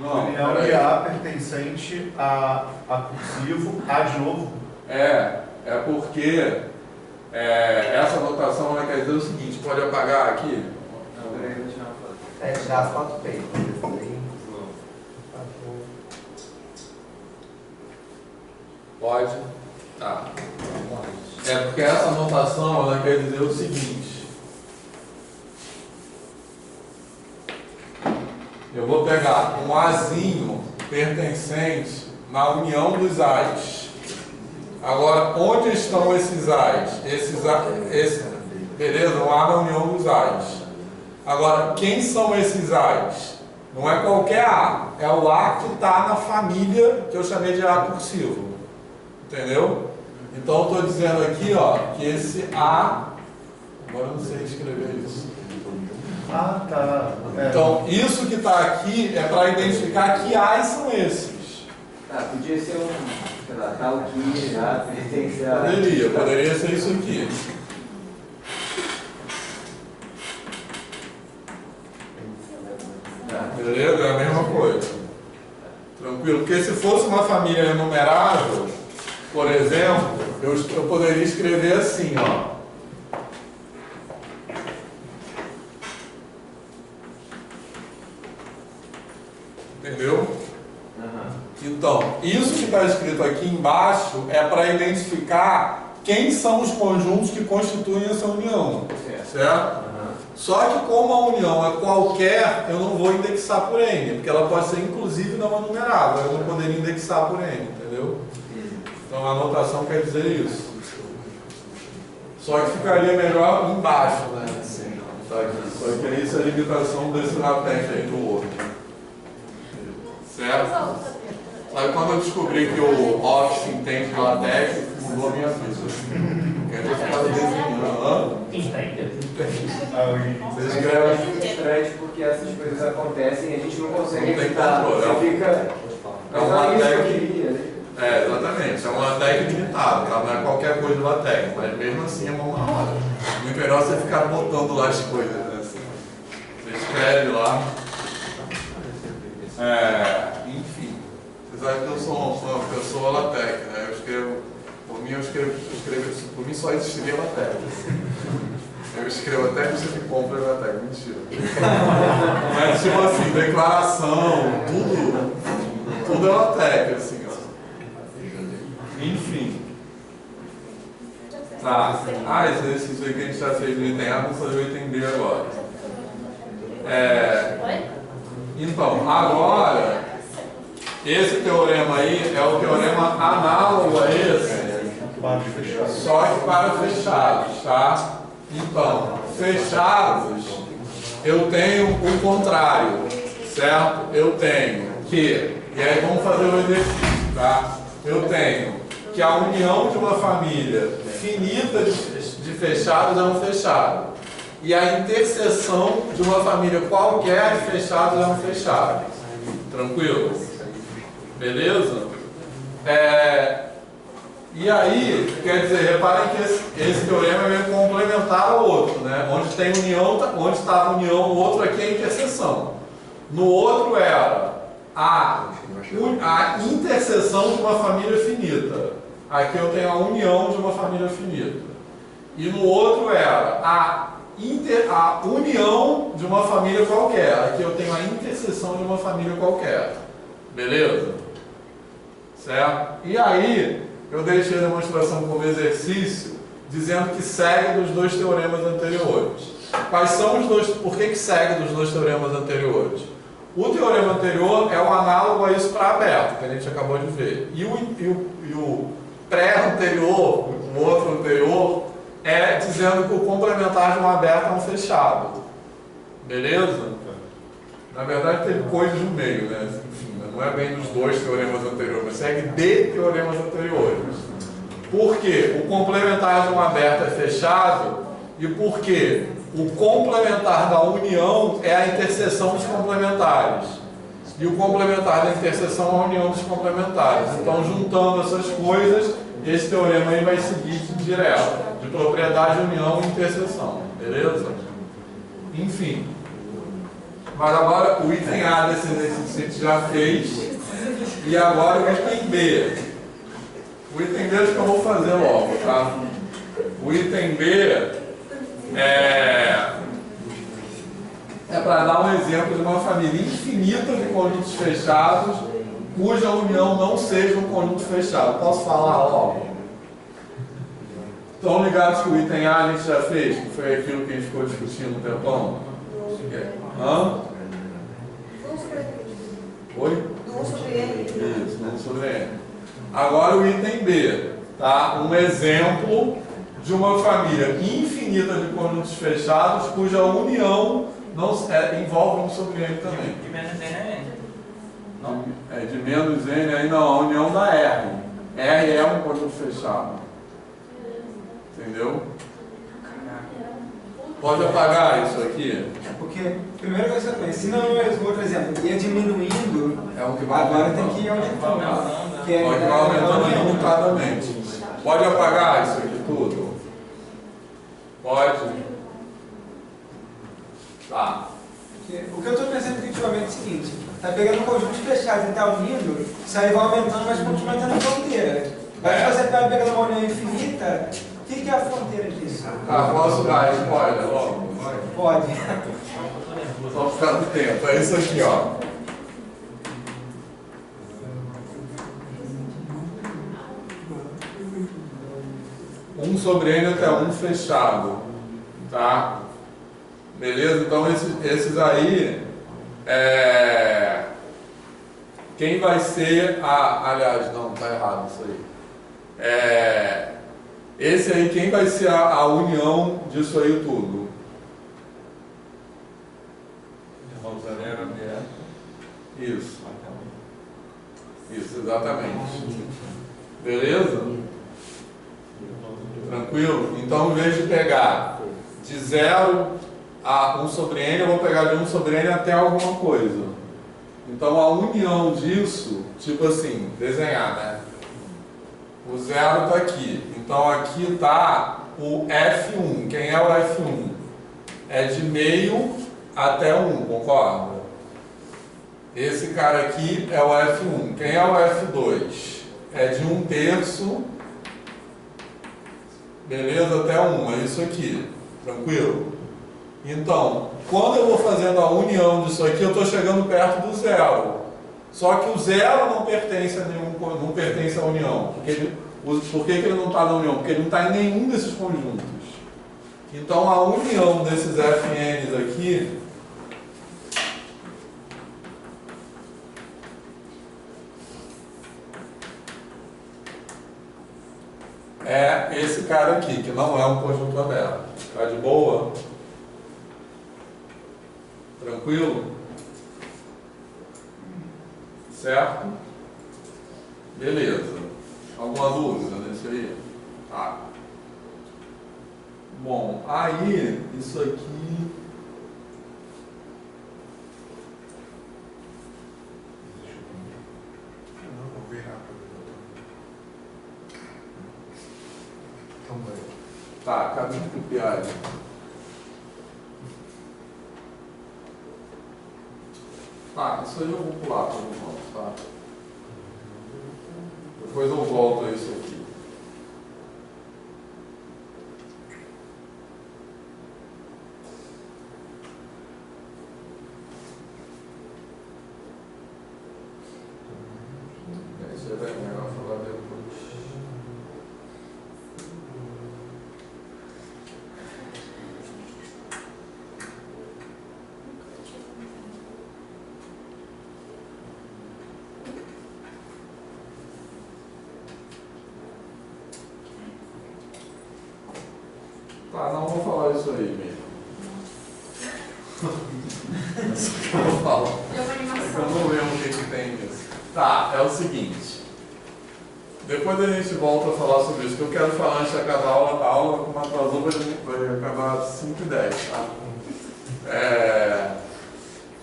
Não, União de A pertencente a cursivo, A de novo. É porque essa anotação ela quer dizer o seguinte, pode apagar aqui? Tirar as fotos feitas. Pode? Tá. É porque essa anotação ela quer dizer o seguinte. Eu vou pegar um Azinho pertencente na união dos As. Agora, onde estão esses As? Beleza? Um A na união dos As. Agora, quem são esses As? Não é qualquer A. É o A que está na família que eu chamei de A cursivo. Entendeu? Então, eu estou dizendo aqui, ó, que esse A... Agora eu não sei escrever isso. Ah, tá. Então, isso que está aqui é para identificar que A's são esses. Podia ser sei lá, tal que já pertence a... Poderia ser isso aqui. Beleza? É a mesma coisa. Tranquilo? Porque se fosse uma família enumerável, por exemplo, eu poderia escrever assim, ó. Entendeu? Então, isso que está escrito aqui embaixo é para identificar quem são os conjuntos que constituem essa união. Certo? Só que como a união é qualquer, eu não vou indexar por N, porque ela pode ser inclusive não enumerável, eu não poderia indexar por N, entendeu? Então a anotação quer dizer isso. Só que ficaria melhor embaixo, né? Só que aí isso é a limitação desse LaTeX aí do outro. Certo? Aí quando eu descobri que o Office entende LaTeX, mudou a minha vida. Porque eu ficava desenhando. Vocês escrevem frustrante porque essas coisas acontecem e a gente não consegue evitar. Você fica... É um LaTeX. Exatamente. É um LaTeX limitado, tá? Não é qualquer coisa do LaTeX, mas mesmo assim é mão na hora. Muito melhor você ficar botando lá as coisas, né? Você escreve lá. Enfim. Você sabe que eu sou uma pessoa LaTeX, né? Eu escrevo, por mim só existiria LaTeX. Eu escrevo até que você me compra LaTeX, mentira. Mas tipo assim, declaração, tudo é LaTeX, assim, ó. Enfim. Tá. Esse exercício aí que a gente já fez no item A, vamos fazer o item B agora. Então, agora, esse teorema aí é o teorema análogo a esse, só que para fechados, tá? Então, fechados, eu tenho o contrário, certo? Eu tenho que, e aí vamos fazer o exercício, tá? Eu tenho que a união de uma família finita de fechados é um fechado. E a interseção de uma família qualquer de fechados é um fechado. Tranquilo? Beleza? E aí, quer dizer, reparem que esse teorema é meio complementar ao outro, né? Onde tem união, onde estava a união, o outro aqui é a interseção. No outro era a interseção de uma família finita. Aqui eu tenho a união de uma família finita. E no outro era a união de uma família qualquer. Aqui eu tenho a interseção de uma família qualquer. Beleza? Certo? E aí, eu deixei a demonstração como exercício, dizendo que segue dos dois teoremas anteriores. Quais são os dois? Por que segue dos dois teoremas anteriores? O teorema anterior é o análogo a isso para aberto, que a gente acabou de ver. E o pré-anterior, o outro anterior, é dizendo que o complementar de um aberto é um fechado. Beleza? Na verdade, teve coisas no meio, né? Enfim, não é bem dos dois teoremas anteriores, mas segue de teoremas anteriores. Por quê? O complementar de um aberto é fechado e por quê? O complementar da união é a interseção dos complementares. E o complementar da interseção é a união dos complementares. Então, juntando essas coisas, esse teorema aí vai seguir direto, de propriedade, união e interseção. Beleza? Enfim. Mas agora o item A desse exercício a gente já fez. E agora o item B. O item B acho que eu vou fazer logo, tá? O item B é para dar um exemplo de uma família infinita de conjuntos fechados, cuja união não seja um conjunto fechado. Posso falar logo? Estão ligados que o item A a gente já fez, que foi aquilo que a gente ficou discutindo um tempão? Hã? Oi? Do sobre N. Isso, do sobre N. Agora o item B, tá? Um exemplo de uma família infinita de conjuntos fechados, cuja união não, envolve um sobre N também. De menos N é N. Não? É, de menos N aí não, a união da R. R é um conjunto fechado. Entendeu? Pode apagar isso aqui? Porque, primeiro que você conhece, se não é outro exemplo, ia diminuindo, É o que vai agora aumentando. tem que ir aumentando. Que é, Pode ir aumentando limitadamente. Pode apagar isso aqui tudo? Pode? Tá. O que eu estou pensando efetivamente é o seguinte, está pegando um conjunto fechado e está unindo, isso aí vai aumentando, mas continua tendo fronteira. Mas se você vai pegando uma união infinita, o que é a fronteira disso? Ah, posso dar spoiler logo? Pode. Só ficar no tempo. É isso aqui, ó. Um sobre N até um fechado. Tá? Beleza? Então esses aí. Quem vai ser a. Aliás, não, tá errado isso aí. Esse aí, quem vai ser a união disso aí tudo? Isso. Isso, exatamente. Beleza? Tranquilo? Então, em vez de pegar de 0 a 1 sobre N, eu vou pegar de 1 sobre N até alguma coisa. Então, a união disso, tipo assim, desenhar, né? O 0 está aqui. Então, aqui está o F1. Quem é o F1? É de meio até 1, concorda? Esse cara aqui é o F1. Quem é o F2? É de 1/3, beleza, até 1. É isso aqui. Tranquilo? Então, quando eu vou fazendo a união disso aqui, eu estou chegando perto do 0. Só que o 0 não pertence a não pertence à união. Por que ele não está na união? Porque ele não está em nenhum desses conjuntos. Então, a união desses FNs aqui é esse cara aqui, que não é um conjunto aberto. Tá de boa? Tranquilo? Certo? Beleza. Alguma dúvida nesse aí? Tá. Bom, aí, isso aqui... Tá, acabei de copiar. Tá, isso aí eu vou pular por enquanto, tá? Depois eu volto a isso aqui. Isso aí vai melhor falar depois. Tá, não vou falar isso aí mesmo. Eu vou falar. Deu uma animação. Eu não lembro o que tem nisso. Tá, é o seguinte. Depois a gente volta a falar sobre isso. O que eu quero falar antes de acabar a aula como atrasou, vai acabar às 5h10, tá?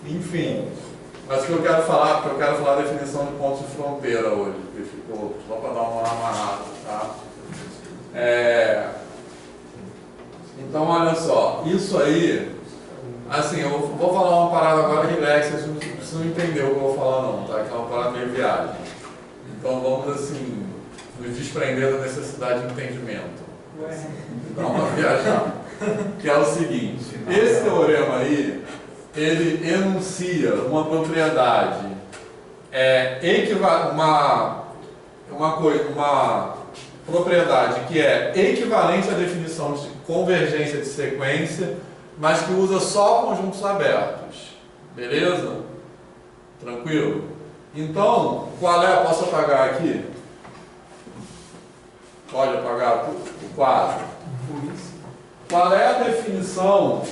Enfim. Mas o que eu quero falar, porque eu quero falar a definição de pontos de fronteira hoje, porque ficou só para dar uma amarrada, tá? Então, olha só, isso aí, assim, eu vou falar uma parada agora relax, vocês não precisam entender o que eu vou falar não, tá? Que é uma parada meio viagem. Então vamos, assim, nos desprender da necessidade de entendimento. Dá uma viajada. Que é o seguinte, esse teorema aí, ele enuncia uma propriedade, uma propriedade que é equivalente à definição de convergência de sequência, mas que usa só conjuntos abertos. Beleza? Tranquilo? Então, qual é? Posso apagar aqui? Pode apagar o quadro. Qual é a definição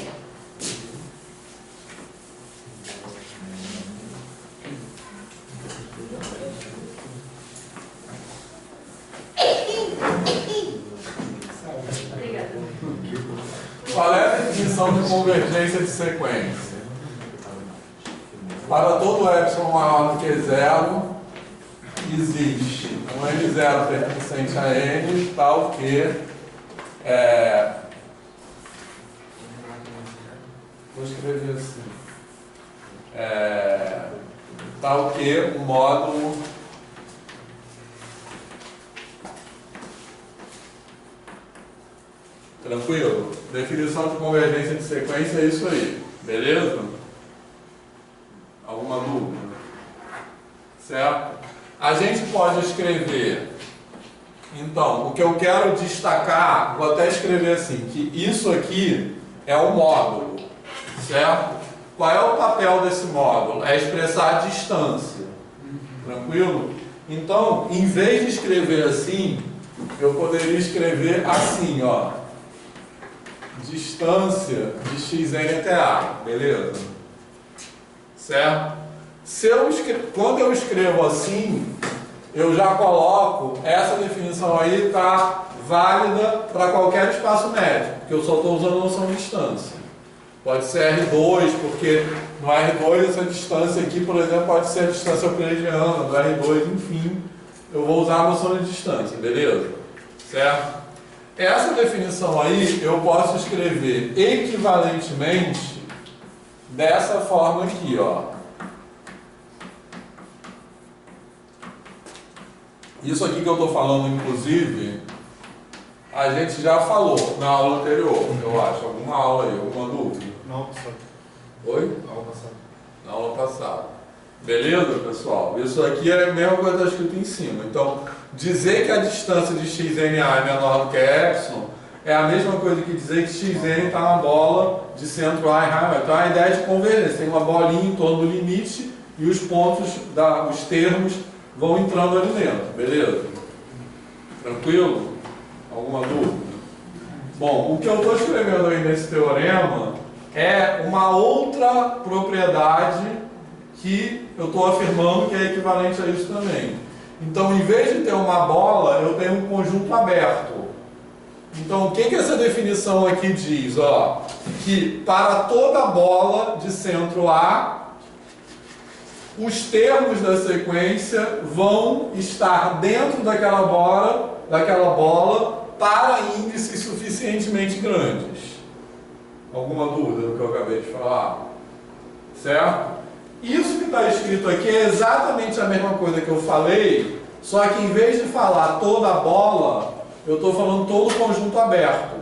Qual é a definição de convergência de sequência? Para todo epsilon maior do que 0, existe um n0 pertencente a n, tal que vou escrever assim. Tal que o módulo tranquilo? Definição de convergência de sequência é isso aí, beleza? Alguma dúvida? Certo? A gente pode escrever, então, o que eu quero destacar, vou até escrever assim, que isso aqui é o módulo, certo? Qual é o papel desse módulo? É expressar a distância, tranquilo? Então, em vez de escrever assim, eu poderia escrever assim, ó. Distância de xn até a, beleza? Certo? Quando eu escrevo assim, eu já coloco, essa definição aí está válida para qualquer espaço médio, porque eu só estou usando a noção de distância. Pode ser R2, porque no R2 essa distância aqui, por exemplo, pode ser a distância euclidiana, do R2, enfim, eu vou usar a noção de distância, beleza? Certo? Essa definição aí eu posso escrever equivalentemente dessa forma aqui, ó. Isso aqui que eu estou falando, inclusive, a gente já falou na aula anterior, eu acho. Alguma aula aí, alguma dúvida? Na aula passada. Oi? Na aula passada. Na aula passada. Beleza, pessoal? Isso aqui é a mesma coisa que está escrito em cima. Então, dizer que a distância de xna é menor do que epsilon é a mesma coisa que dizer que xn está na bola de centro A e raiz. Então, a ideia de convergência. Tem uma bolinha em torno do limite e os pontos, os termos vão entrando ali dentro. Beleza? Tranquilo? Alguma dúvida? Bom, o que eu estou escrevendo aí nesse teorema é uma outra propriedade que eu estou afirmando que é equivalente a isso também. Então, em vez de ter uma bola, eu tenho um conjunto aberto. Então, o que essa definição aqui diz? Ó, que para toda bola de centro A, os termos da sequência vão estar dentro daquela bola para índices suficientemente grandes. Alguma dúvida do que eu acabei de falar? Certo? Isso que está escrito aqui é exatamente a mesma coisa que eu falei, só que em vez de falar toda a bola, eu estou falando todo o conjunto aberto.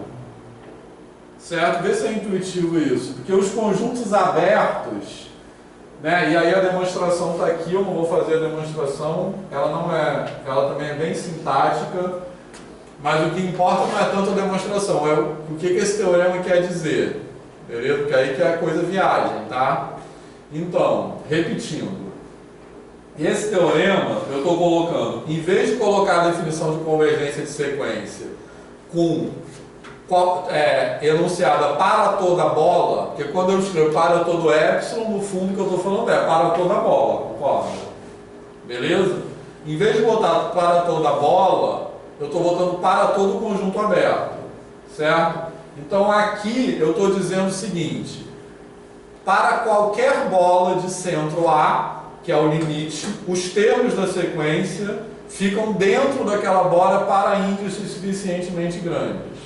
Certo? Vê se é intuitivo isso. Porque os conjuntos abertos, né, e aí a demonstração está aqui, eu não vou fazer a demonstração, ela também é bem sintática, mas o que importa não é tanto a demonstração, é o que esse teorema quer dizer. Beleza? Porque aí que é a coisa viagem, tá? Então, repetindo, esse teorema eu estou colocando, em vez de colocar a definição de convergência de sequência com enunciada para toda a bola, porque quando eu escrevo para todo epsilon, no fundo o que eu estou falando é para toda a bola, concorda? Beleza? Em vez de botar para toda a bola, eu estou botando para todo o conjunto aberto, certo? Então aqui eu estou dizendo o seguinte: para qualquer bola de centro A, que é o limite, os termos da sequência ficam dentro daquela bola para índices suficientemente grandes.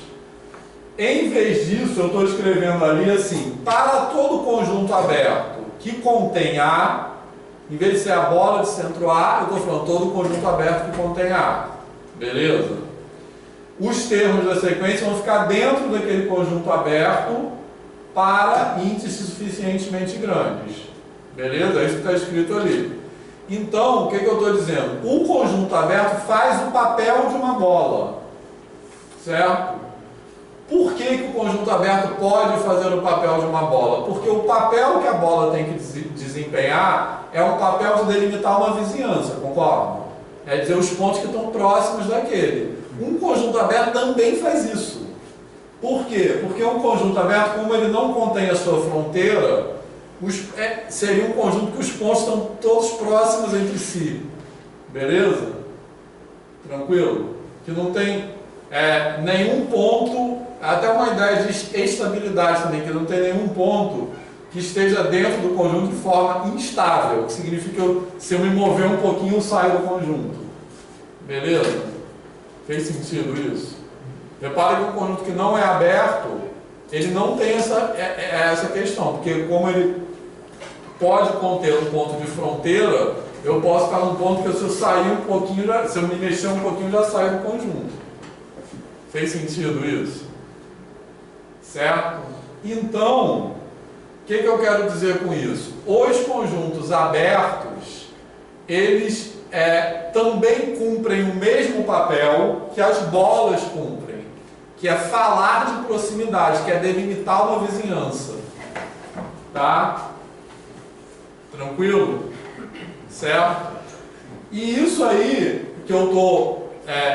Em vez disso, eu estou escrevendo ali assim: para todo conjunto aberto que contém A, em vez de ser a bola de centro A, eu estou falando todo conjunto aberto que contém A. Beleza? Os termos da sequência vão ficar dentro daquele conjunto aberto para índices suficientemente grandes. Beleza? É isso que está escrito ali. Então, o que eu estou dizendo? O conjunto aberto faz o papel de uma bola. Certo? Por que o conjunto aberto pode fazer o papel de uma bola? Porque o papel que a bola tem que desempenhar é um papel de delimitar uma vizinhança, concorda? É dizer os pontos que estão próximos daquele. Um conjunto aberto também faz isso. Por quê? Porque um conjunto aberto, como ele não contém a sua fronteira, seria um conjunto que os pontos estão todos próximos entre si. Beleza? Tranquilo? Que não tem nenhum ponto, até uma ideia de estabilidade também, que não tem nenhum ponto que esteja dentro do conjunto de forma instável, que significa que se eu me mover um pouquinho eu saio do conjunto. Beleza? Fez sentido isso? Repare que um conjunto que não é aberto, ele não tem essa questão, porque como ele pode conter um ponto de fronteira, eu posso ficar num ponto que se eu sair um pouquinho, se eu me mexer um pouquinho, já saio do conjunto. Fez sentido isso? Certo? Então, o que eu quero dizer com isso? Os conjuntos abertos, eles também cumprem o mesmo papel que as bolas cumprem, que é falar de proximidade, que é delimitar uma vizinhança. Tá? Tranquilo? Certo? E isso aí que eu estou...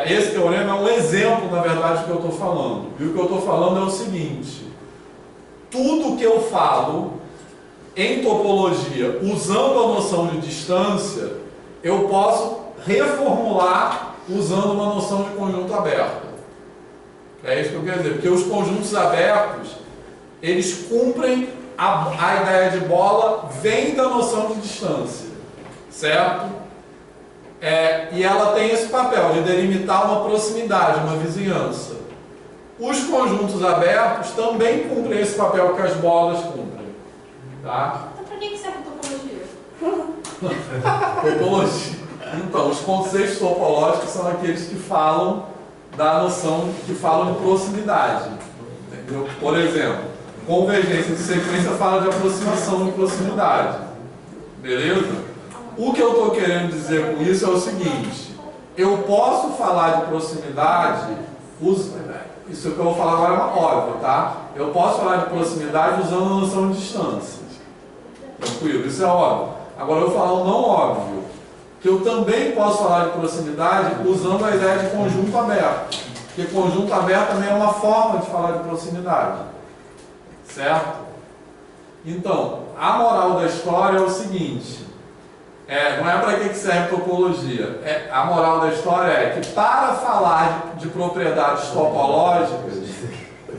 esse teorema é um exemplo, na verdade, do que eu estou falando. E o que eu estou falando é o seguinte: tudo que eu falo em topologia, usando a noção de distância, eu posso reformular usando uma noção de conjunto aberto. É isso que eu quero dizer, porque os conjuntos abertos, eles cumprem a ideia de bola, vem da noção de distância, certo? E ela tem esse papel de delimitar uma proximidade, uma vizinhança. Os conjuntos abertos também cumprem esse papel que as bolas cumprem. Tá? Então, para que serve topologia? Topologia. Então, os conceitos topológicos são aqueles que falam da noção, que falam de proximidade. Entendeu? Por exemplo, convergência de sequência fala de aproximação de proximidade. Beleza? O que eu estou querendo dizer com isso é o seguinte: eu posso falar de proximidade, isso que eu vou falar agora é óbvio, tá? Eu posso falar de proximidade usando a noção de distância. Tranquilo? Isso é óbvio. Agora eu vou falar um não óbvio, que eu também posso falar de proximidade usando a ideia de conjunto aberto. Porque conjunto aberto também é uma forma de falar de proximidade. Certo? Então, a moral da história é o seguinte: não é para que serve topologia. A moral da história é que, para falar de propriedades topológicas,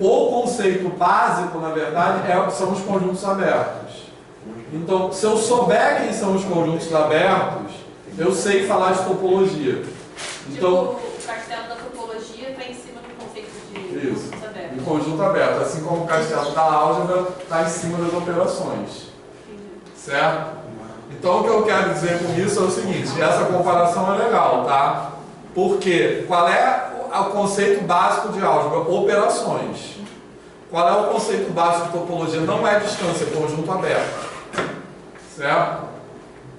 o conceito básico, na verdade, são os conjuntos abertos. Então, se eu souber quem são os conjuntos abertos, eu sei falar de topologia. Então, tipo, o castelo da topologia está em cima do conceito de isso, conjuntos abertos. de conjunto aberto, assim como o castelo da álgebra está em cima das operações. Certo? Então, o que eu quero dizer com isso é o seguinte: essa comparação é legal, tá? Porque qual é o conceito básico de álgebra? Operações. Qual é o conceito básico de topologia? Não é distância, é conjunto aberto. Certo?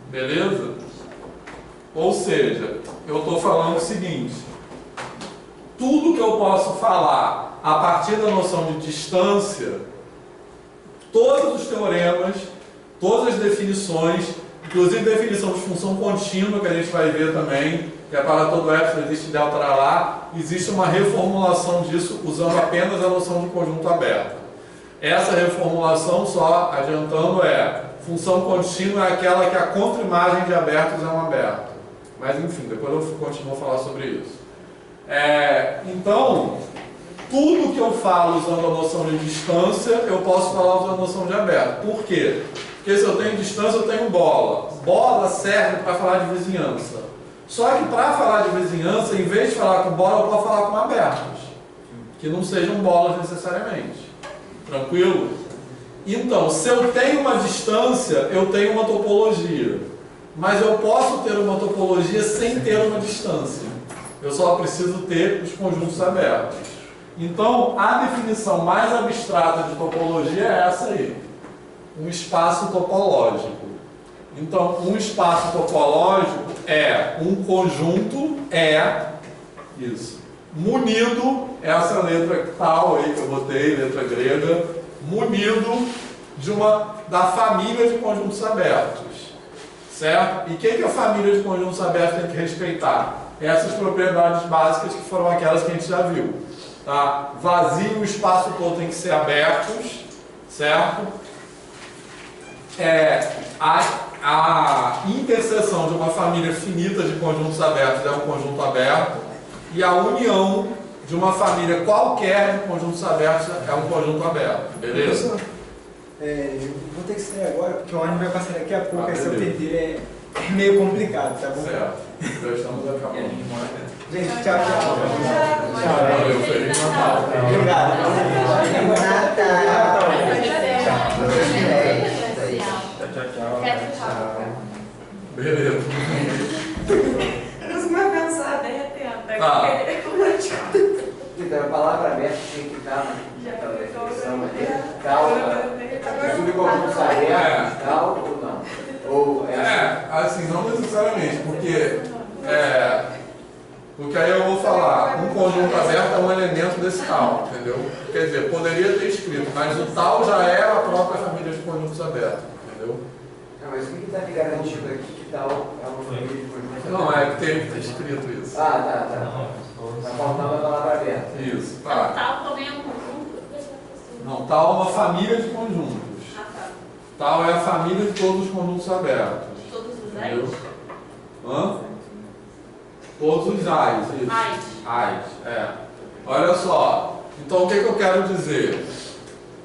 Beleza? Ou seja, eu estou falando o seguinte: tudo que eu posso falar a partir da noção de distância, todos os teoremas, todas as definições, inclusive definição de função contínua, que a gente vai ver também, que é para todo epsilon existe delta lá, existe uma reformulação disso usando apenas a noção de conjunto aberto. Essa reformulação, só adiantando, função contínua é aquela que a contraimagem de abertos é um aberto. Mas enfim, depois eu continuo a falar sobre isso. Então, tudo que eu falo usando a noção de distância, eu posso falar usando a noção de aberto. Por quê? Porque se eu tenho distância, eu tenho bola. Bola serve para falar de vizinhança. Só que para falar de vizinhança, em vez de falar com bola, eu posso falar com abertos. Que não sejam bolas necessariamente. Tranquilo? Então, se eu tenho uma distância, eu tenho uma topologia. Mas eu posso ter uma topologia sem ter uma distância. Eu só preciso ter os conjuntos abertos. Então, a definição mais abstrata de topologia é essa aí. Um espaço topológico. Então, um espaço topológico é um conjunto, isso, munido, essa letra tal aí que eu botei, letra grega, munido da família de conjuntos abertos. Certo? E o que a família de conjuntos abertos tem que respeitar? Essas propriedades básicas que foram aquelas que a gente já viu. Tá? Vazio e o espaço todo tem que ser abertos, certo? A interseção de uma família finita de conjuntos abertos é um conjunto aberto, e a união de uma família qualquer de conjuntos abertos é um conjunto aberto. Beleza? Vou ter que sair agora, porque o ônibus vai passar daqui a pouco, essa PT é meio complicado, tá bom? Certo. Já estamos acabando. Gente, tchau, tchau. Valeu, Feliz Natal. Obrigado. Beleza. Eu consigo mais pensar, derretendo. Tá. Então, a palavra aberta tem que estar naquela definição aqui. Tal, subconjuntos abertos, tal ou não? Ou assim, não necessariamente, porque aí eu vou falar, um conjunto aberto é um elemento desse tal, entendeu? Quer dizer, poderia ter escrito, mas o tal já é a própria família de conjuntos abertos, entendeu? Não, mas o que está me garantindo aqui que tal é uma família de conjuntos abertos? Não, é que tem que ter escrito isso. Tá. Está faltando a palavra aberta. Isso, tá. Tal também é um conjunto? Não, tal é uma família de conjuntos. Tal é a família de todos os conjuntos abertos. Todos os Entendeu? ais? Hã? Todos os ais, isso. Ais, Olha só, então o que eu quero dizer?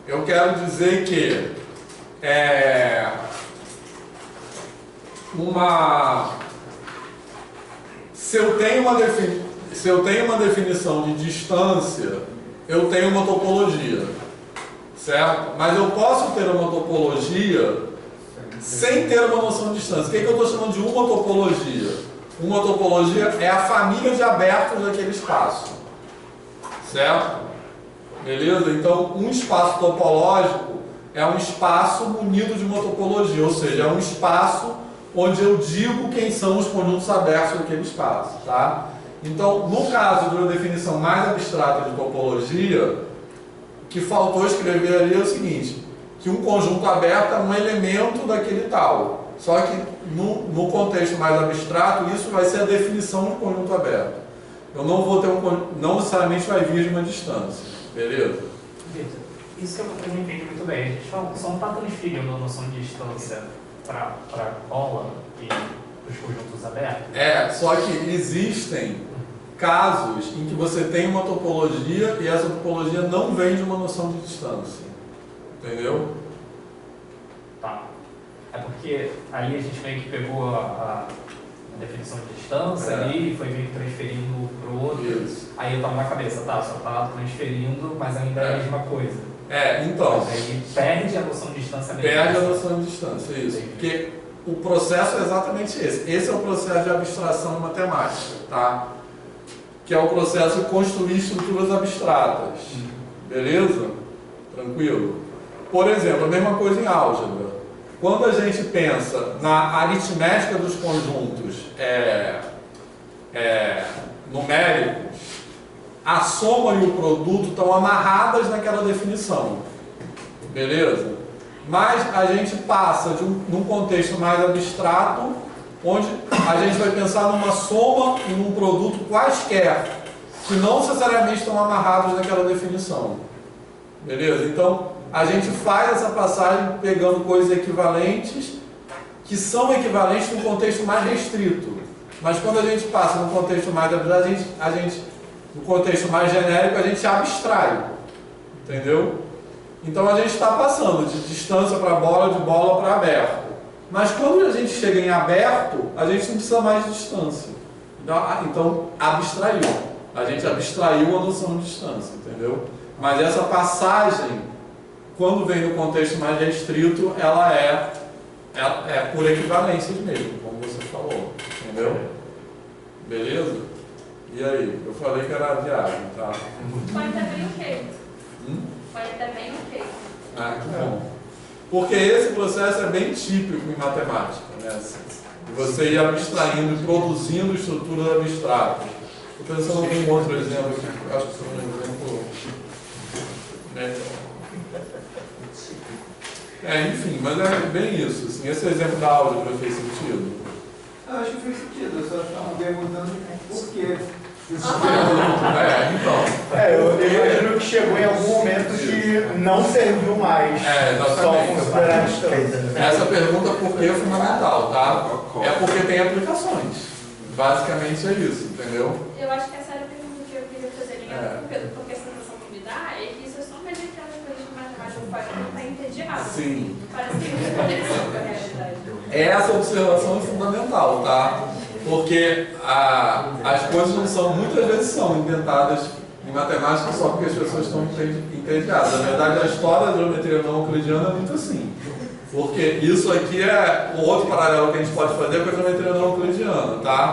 Eu quero dizer que se eu tenho uma definição de distância, eu tenho uma topologia, certo? Mas eu posso ter uma topologia sem ter uma noção de distância. O que eu estou chamando de uma topologia? Uma topologia é a família de abertos daquele espaço, certo? Beleza? Então, um espaço topológico é um espaço munido de uma topologia, ou seja, é um espaço onde eu digo quem são os conjuntos abertos daquele espaço, tá? Então, no caso de uma definição mais abstrata de topologia, o que faltou escrever ali é o seguinte, que um conjunto aberto é um elemento daquele tal. Só que no contexto mais abstrato, isso vai ser a definição de conjunto aberto. Eu não vou ter não necessariamente vai vir de uma distância, beleza? Vitor, isso eu não entendi muito bem. A gente só não está transferindo a noção de distância para cola e os conjuntos abertos? Só que existem casos em que você tem uma topologia e essa topologia não vem de uma noção de distância. Entendeu? Tá. É porque aí a gente meio que pegou a definição de distância ali e foi meio que transferindo para o outro. Isso. Aí eu tava na cabeça, tá, só tá transferindo, mas ainda é a mesma coisa. Então. Mas aí perde a noção de distância mesmo. Perde a noção de distância, isso. Porque o processo é exatamente esse. Esse é o processo de abstração matemática, tá? Que é o processo de construir estruturas abstratas. Beleza? Tranquilo? Por exemplo, a mesma coisa em álgebra. Quando a gente pensa na aritmética dos conjuntos numéricos, a soma e o produto estão amarradas naquela definição. Beleza? Mas a gente passa num contexto mais abstrato onde a gente vai pensar numa soma e num produto quaisquer, que não necessariamente estão amarrados naquela definição. Beleza? Então, a gente faz essa passagem pegando coisas equivalentes, que são equivalentes num contexto mais restrito. Mas quando a gente passa num contexto mais abstrato, no contexto mais genérico, a gente abstrai. Entendeu? Então a gente está passando de distância para bola, de bola para aberto. Mas quando a gente chega em aberto, a gente não precisa mais de distância. Então abstraiu. A gente abstraiu a noção de distância, entendeu? Mas essa passagem, quando vem no contexto mais restrito, ela é por equivalências mesmo, como você falou, entendeu? Beleza? E aí? Eu falei que era viagem, tá? Pode estar bem ok. Pode estar bem ok. Ah, que bom. Porque esse processo é bem típico em matemática, né? Você ir abstraindo e produzindo estruturas abstratas. Estou pensando em um outro exemplo aqui, eu acho que foi um exemplo melhor. Enfim, mas é bem isso. Assim, esse exemplo da álgebra fez sentido? Eu acho que fez sentido, eu só estava perguntando por quê. Eu imagino que chegou em algum momento que não serviu mais. Só considerar a distância. Essa pergunta por que é fundamental, tá? É porque tem aplicações. Basicamente é isso, entendeu? Eu acho que essa era a pergunta que eu queria fazer ligada porque a sensação que me dá é que isso é só mais aquelas coisas de matemática que faz não está entediado. Sim. Parece que não tem conexão com a realidade. Essa observação é fundamental, tá? Porque as coisas não são, muitas vezes são inventadas em matemática só porque as pessoas estão entediadas. Na verdade, a história da geometria não euclidiana é muito assim. Porque isso aqui é o outro paralelo que a gente pode fazer com a geometria não euclidiana, tá?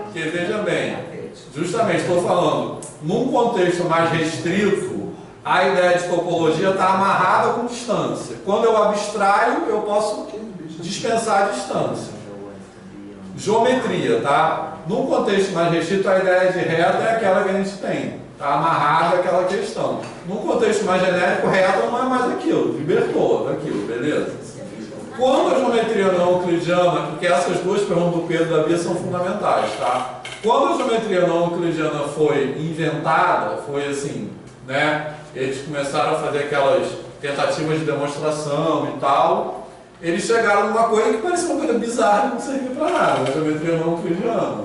Porque, veja bem, justamente estou falando, num contexto mais restrito, a ideia de topologia está amarrada com distância. Quando eu abstraio, eu posso dispensar a distância. Geometria, tá? Num contexto mais restrito, a ideia de reta é aquela que a gente tem, tá? Amarrada àquela questão. Num contexto mais genérico, reta não é mais aquilo, libertou daquilo, beleza? Quando a geometria não euclidiana, porque essas duas perguntas do Pedro e da Bia são fundamentais, tá? Quando a geometria não euclidiana foi inventada, foi assim, né? Eles começaram a fazer aquelas tentativas de demonstração e tal. Eles chegaram numa coisa que parecia uma coisa bizarra e não servia para nada, a geometria não euclidiana.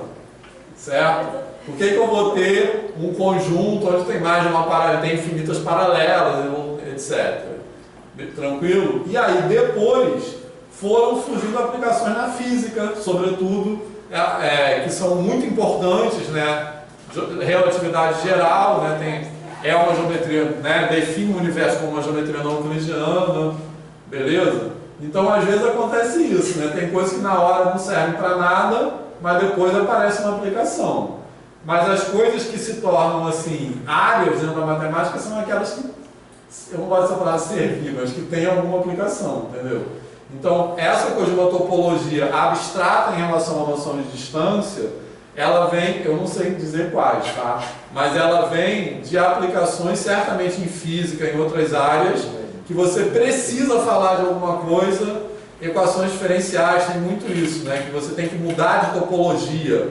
Certo? Por que eu vou ter um conjunto onde tem mais de uma paralela, tem infinitas paralelas, etc. Tranquilo? E aí depois foram surgindo aplicações na física, sobretudo, que são muito importantes, né? Relatividade geral, né? É uma geometria, né? Define o universo como uma geometria não euclidiana, beleza? Então, às vezes acontece isso, né? Tem coisas que na hora não servem para nada, mas depois aparece uma aplicação. Mas as coisas que se tornam, assim, áreas dentro da matemática são aquelas que, eu não gosto dessa palavra servir, mas que têm alguma aplicação, entendeu? Então, essa coisa de uma topologia abstrata em relação à noção de distância, ela vem, eu não sei dizer quais, tá? Mas ela vem de aplicações, certamente em física, em outras áreas, que você precisa falar de alguma coisa, equações diferenciais, tem muito isso, né? Que você tem que mudar de topologia.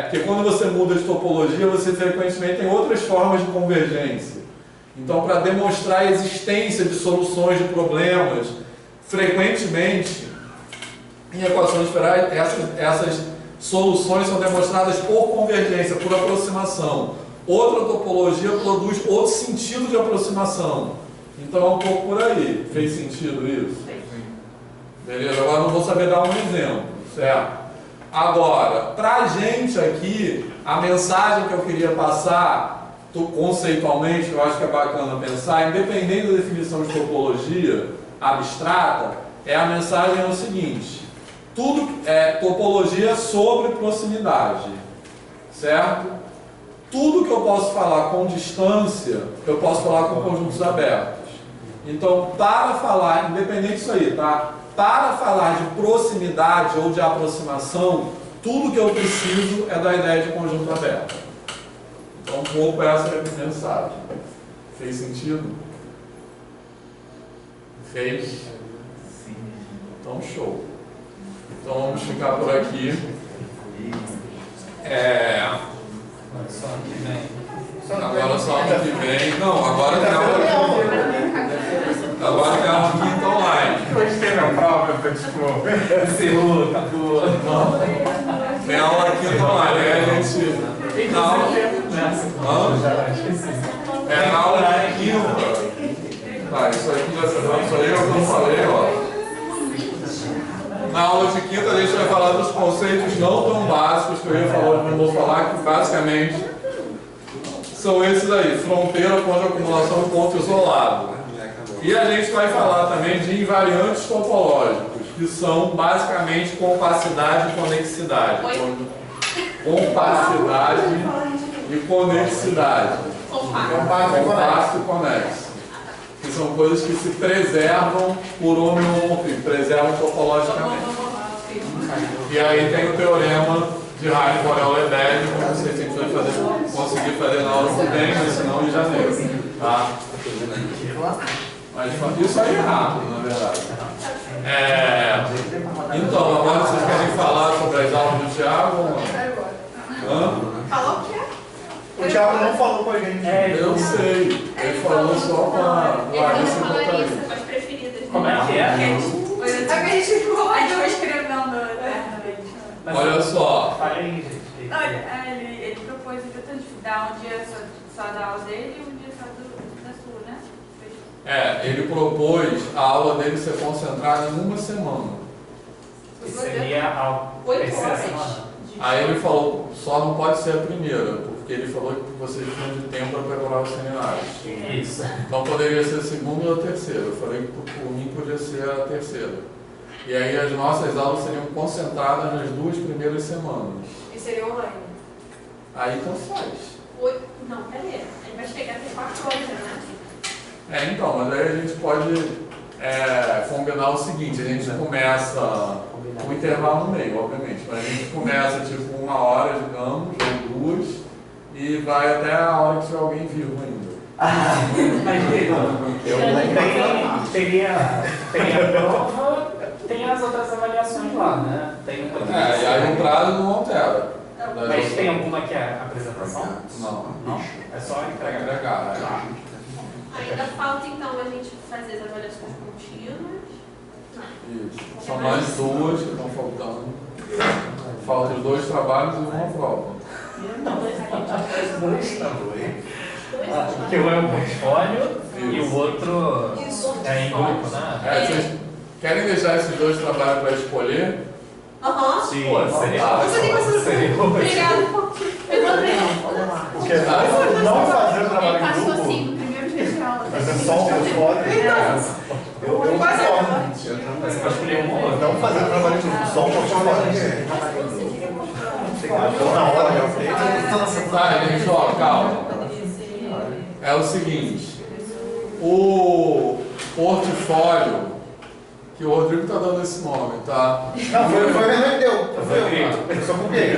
Porque quando você muda de topologia, você frequentemente tem outras formas de convergência. Então, para demonstrar a existência de soluções de problemas, frequentemente, em equações diferentes, essas soluções são demonstradas por convergência, por aproximação. Outra topologia produz outro sentido de aproximação. Então é um pouco por aí. Fez sentido isso? Beleza? Agora não vou saber dar um exemplo, certo? Agora, para a gente aqui, a mensagem que eu queria passar, conceitualmente, eu acho que é bacana pensar, independente da definição de topologia abstrata, a mensagem é o seguinte: tudo é topologia sobre proximidade, certo? Tudo que eu posso falar com distância, eu posso falar com conjuntos abertos. Então, para falar, independente disso aí, tá? Para falar de proximidade ou de aproximação, tudo que eu preciso é da ideia de conjunto aberto. Então, um pouco essa é a mensagem. Fez sentido? Fez? Sim. Então, show. Então vamos ficar por aqui. Só ano que vem. Agora só ano que vem. Não, agora tem aula. Agora tem aula quinta online. Hoje teve a prova, tipo, Cilu, Catu. Tem aula quinta online. Aí a gente. Na aula. É na aula de quinta. Tá, isso aqui já sou eu que não falei, ó. Na aula de quinta a gente vai falar dos conceitos não tão básicos que eu ia falar, não vou falar, que basicamente são esses aí: fronteira, ponto de acumulação e ponto isolado. E a gente vai falar também de invariantes topológicos, que são basicamente compacidade e conexidade. Compacidade e conexidade. Compasso e conexo. Que são coisas que se preservam por homeomorfismo, preservam topologicamente. E aí tem o teorema de Heine-Borel-Lebesgue, que não sei se a gente vai conseguir fazer na aula que vem, mas senão em janeiro. Tá? Mas isso aí é rápido, na verdade. Então, agora vocês querem falar sobre as aulas do Thiago ou não? Falou o quê? O Thiago não falou com a gente. Eu sei. Ele falou só com a Larissa e Catarina. As preferidas. Como é que é? A gente ficou A gente foi escrevendo. Olha só. Falei, gente. Ele propôs de dar um dia só da aula dele e um dia só da sua, né? Ele propôs a aula dele ser concentrada em uma semana. Que seria a 8 terceira horas. semana. Aí ele falou, só não pode ser a primeira, porque ele falou que vocês precisam de tempo para preparar os seminários. Isso. Então poderia ser a segunda ou a terceira. Eu falei que por mim podia ser a terceira. E aí as nossas aulas seriam concentradas nas 2 primeiras semanas. E seria online. Aí então faz. Não, peraí. Ele vai chegar até 4 horas, né? Então, mas aí a gente pode combinar o seguinte: a gente começa um intervalo no meio, obviamente, mas a gente começa tipo 1 hora, digamos, ou 2, e vai até a hora que tiver alguém vivo ainda. Mas, tem a prova, tem as outras avaliações lá, né? Tem E aí o prazo não altera. Mas tem alguma que é a apresentação? Não. É só entregar. Entregar. Ainda falta, então, a gente fazer as avaliações contínuas. Isso. São mais 2 que estão faltando. Faltam os 2 trabalhos e uma prova. Que um é um portfólio e o outro é em grupo, né? Vocês querem deixar esses 2 trabalhos para escolher? Aham. Sim, Seria. Obrigada. Porque não fazer o trabalho em grupo, assim, no primeiro dia de aula. mas é só um portfólio. Eu concordo. Você pode escolher um ou outro. Não fazer o trabalho em grupo, só um portfólio. Na hora, Tá, gente, ó, calma. É o seguinte: o portfólio, que o Rodrigo está dando esse nome, tá? Não, foi ele que deu. Eu só copiei.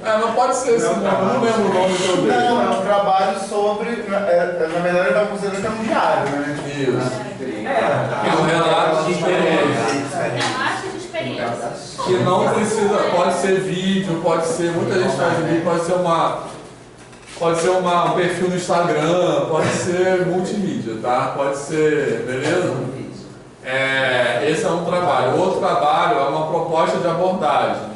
Não pode ser esse nome, eu não lembro o nome que eu dei. Não, é um trabalho sobre. Na verdade, ele está considerando que é um diário, né? Isso. É um relato de experiência. Relato de experiência. Que não precisa, pode ser vídeo, pode ser, muita gente faz vídeo, pode ser um perfil no Instagram, pode ser multimídia, tá? Pode ser, beleza? Esse é um trabalho. Outro trabalho é uma proposta de abordagem.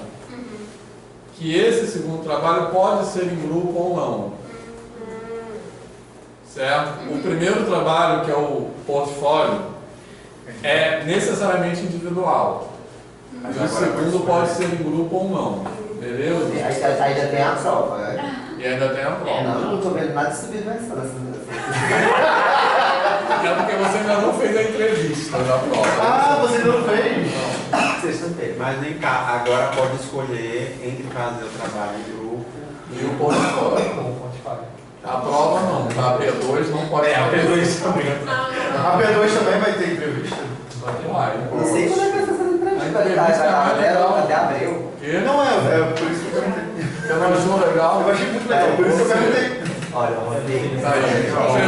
Que esse segundo trabalho pode ser em grupo ou não. Certo? O primeiro trabalho, que é o portfólio, é necessariamente individual. O segundo pode ser em grupo ou não. Beleza? Ainda tem a prova. E ainda tem a prova. Não estou vendo nada de subvenção. É porque você ainda não fez a entrevista da prova. Você não fez? Sexta-feira. Mas vem cá, agora pode escolher entre fazer o trabalho em grupo E o portfólio. A prova não, tá? A P2 não pode A P2 também. A P2 também vai ter entrevista? Vai. Não sei quando é que vai fazer entrevista. Até abril. Não é por isso que eu perguntei. Eu não achou legal? Eu achei muito legal, por isso que eu perguntei. Olha, Rodrigo. Tá aí,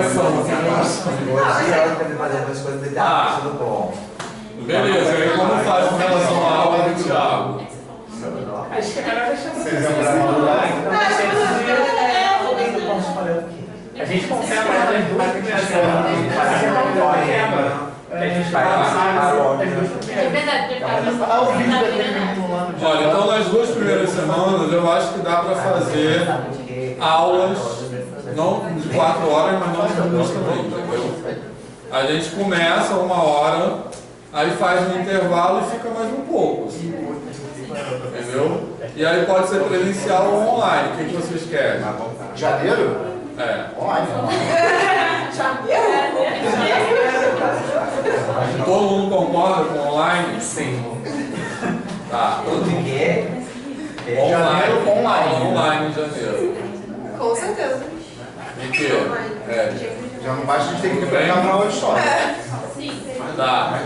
pensando. Hoje ela vai fazer algumas coisas de do bom. Beleza, aí como faz com relação à aula do Thiago? Acho que é melhor deixar Vocês lembraram do lado? A gente consegue fazer as duas primeiras semanas. A gente vai passar as duas primeiras. É verdade, Ah, o vídeo daquele menino lá no dia. Olha, então nas 2 primeiras semanas eu acho que dá para fazer aulas, não de 4 horas, mas não de 2 também, entendeu? A gente começa 1 hora, aí faz um intervalo e fica mais um pouco. Entendeu? E aí pode ser presencial ou online, o que vocês querem? Janeiro? É. Online. Todo mundo concorda com online? Sim. Tá. Tudo que é? Online. Online. Online em janeiro. Com certeza. E que? É. Já não basta a gente ter que preparar uma aula de história. Sim. Tá.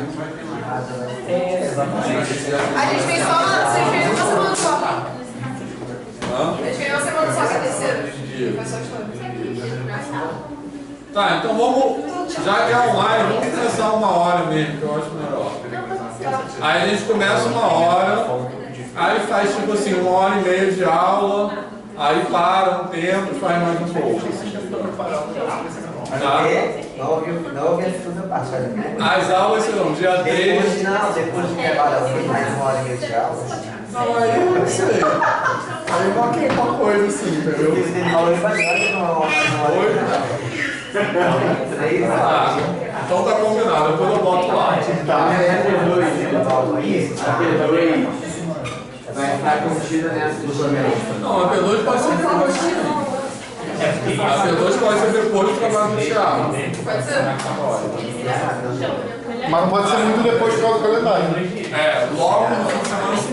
A gente fez só, vocês fez uma semana só. Hã? A gente fez uma semana só, que é a terceira. Dia. Foi só história. Tá, então vamos, já que é online, vamos começar 1 hora mesmo, que eu acho melhor. Aí a gente começa 1 hora, aí faz tipo assim, 1 hora e meia de aula, aí para um tempo e faz mais um pouco. Tá? Não ouvi a segunda parte. As aulas serão dia 3. Depois de intervalo, mais 1 hora e meia de aula. Não, aí eu não sei. Aí eu marquei uma coisa assim, entendeu? Oi? Tá, então tá combinado, depois eu boto lá. Vai ficar contida nessa do primeiro. Não, a P2 pode ser depois. A P2 pode ser depois do trabalho do Thiago. Pode ser? Mas não pode ser muito depois por causa do calendário. É, logo na semana seguinte.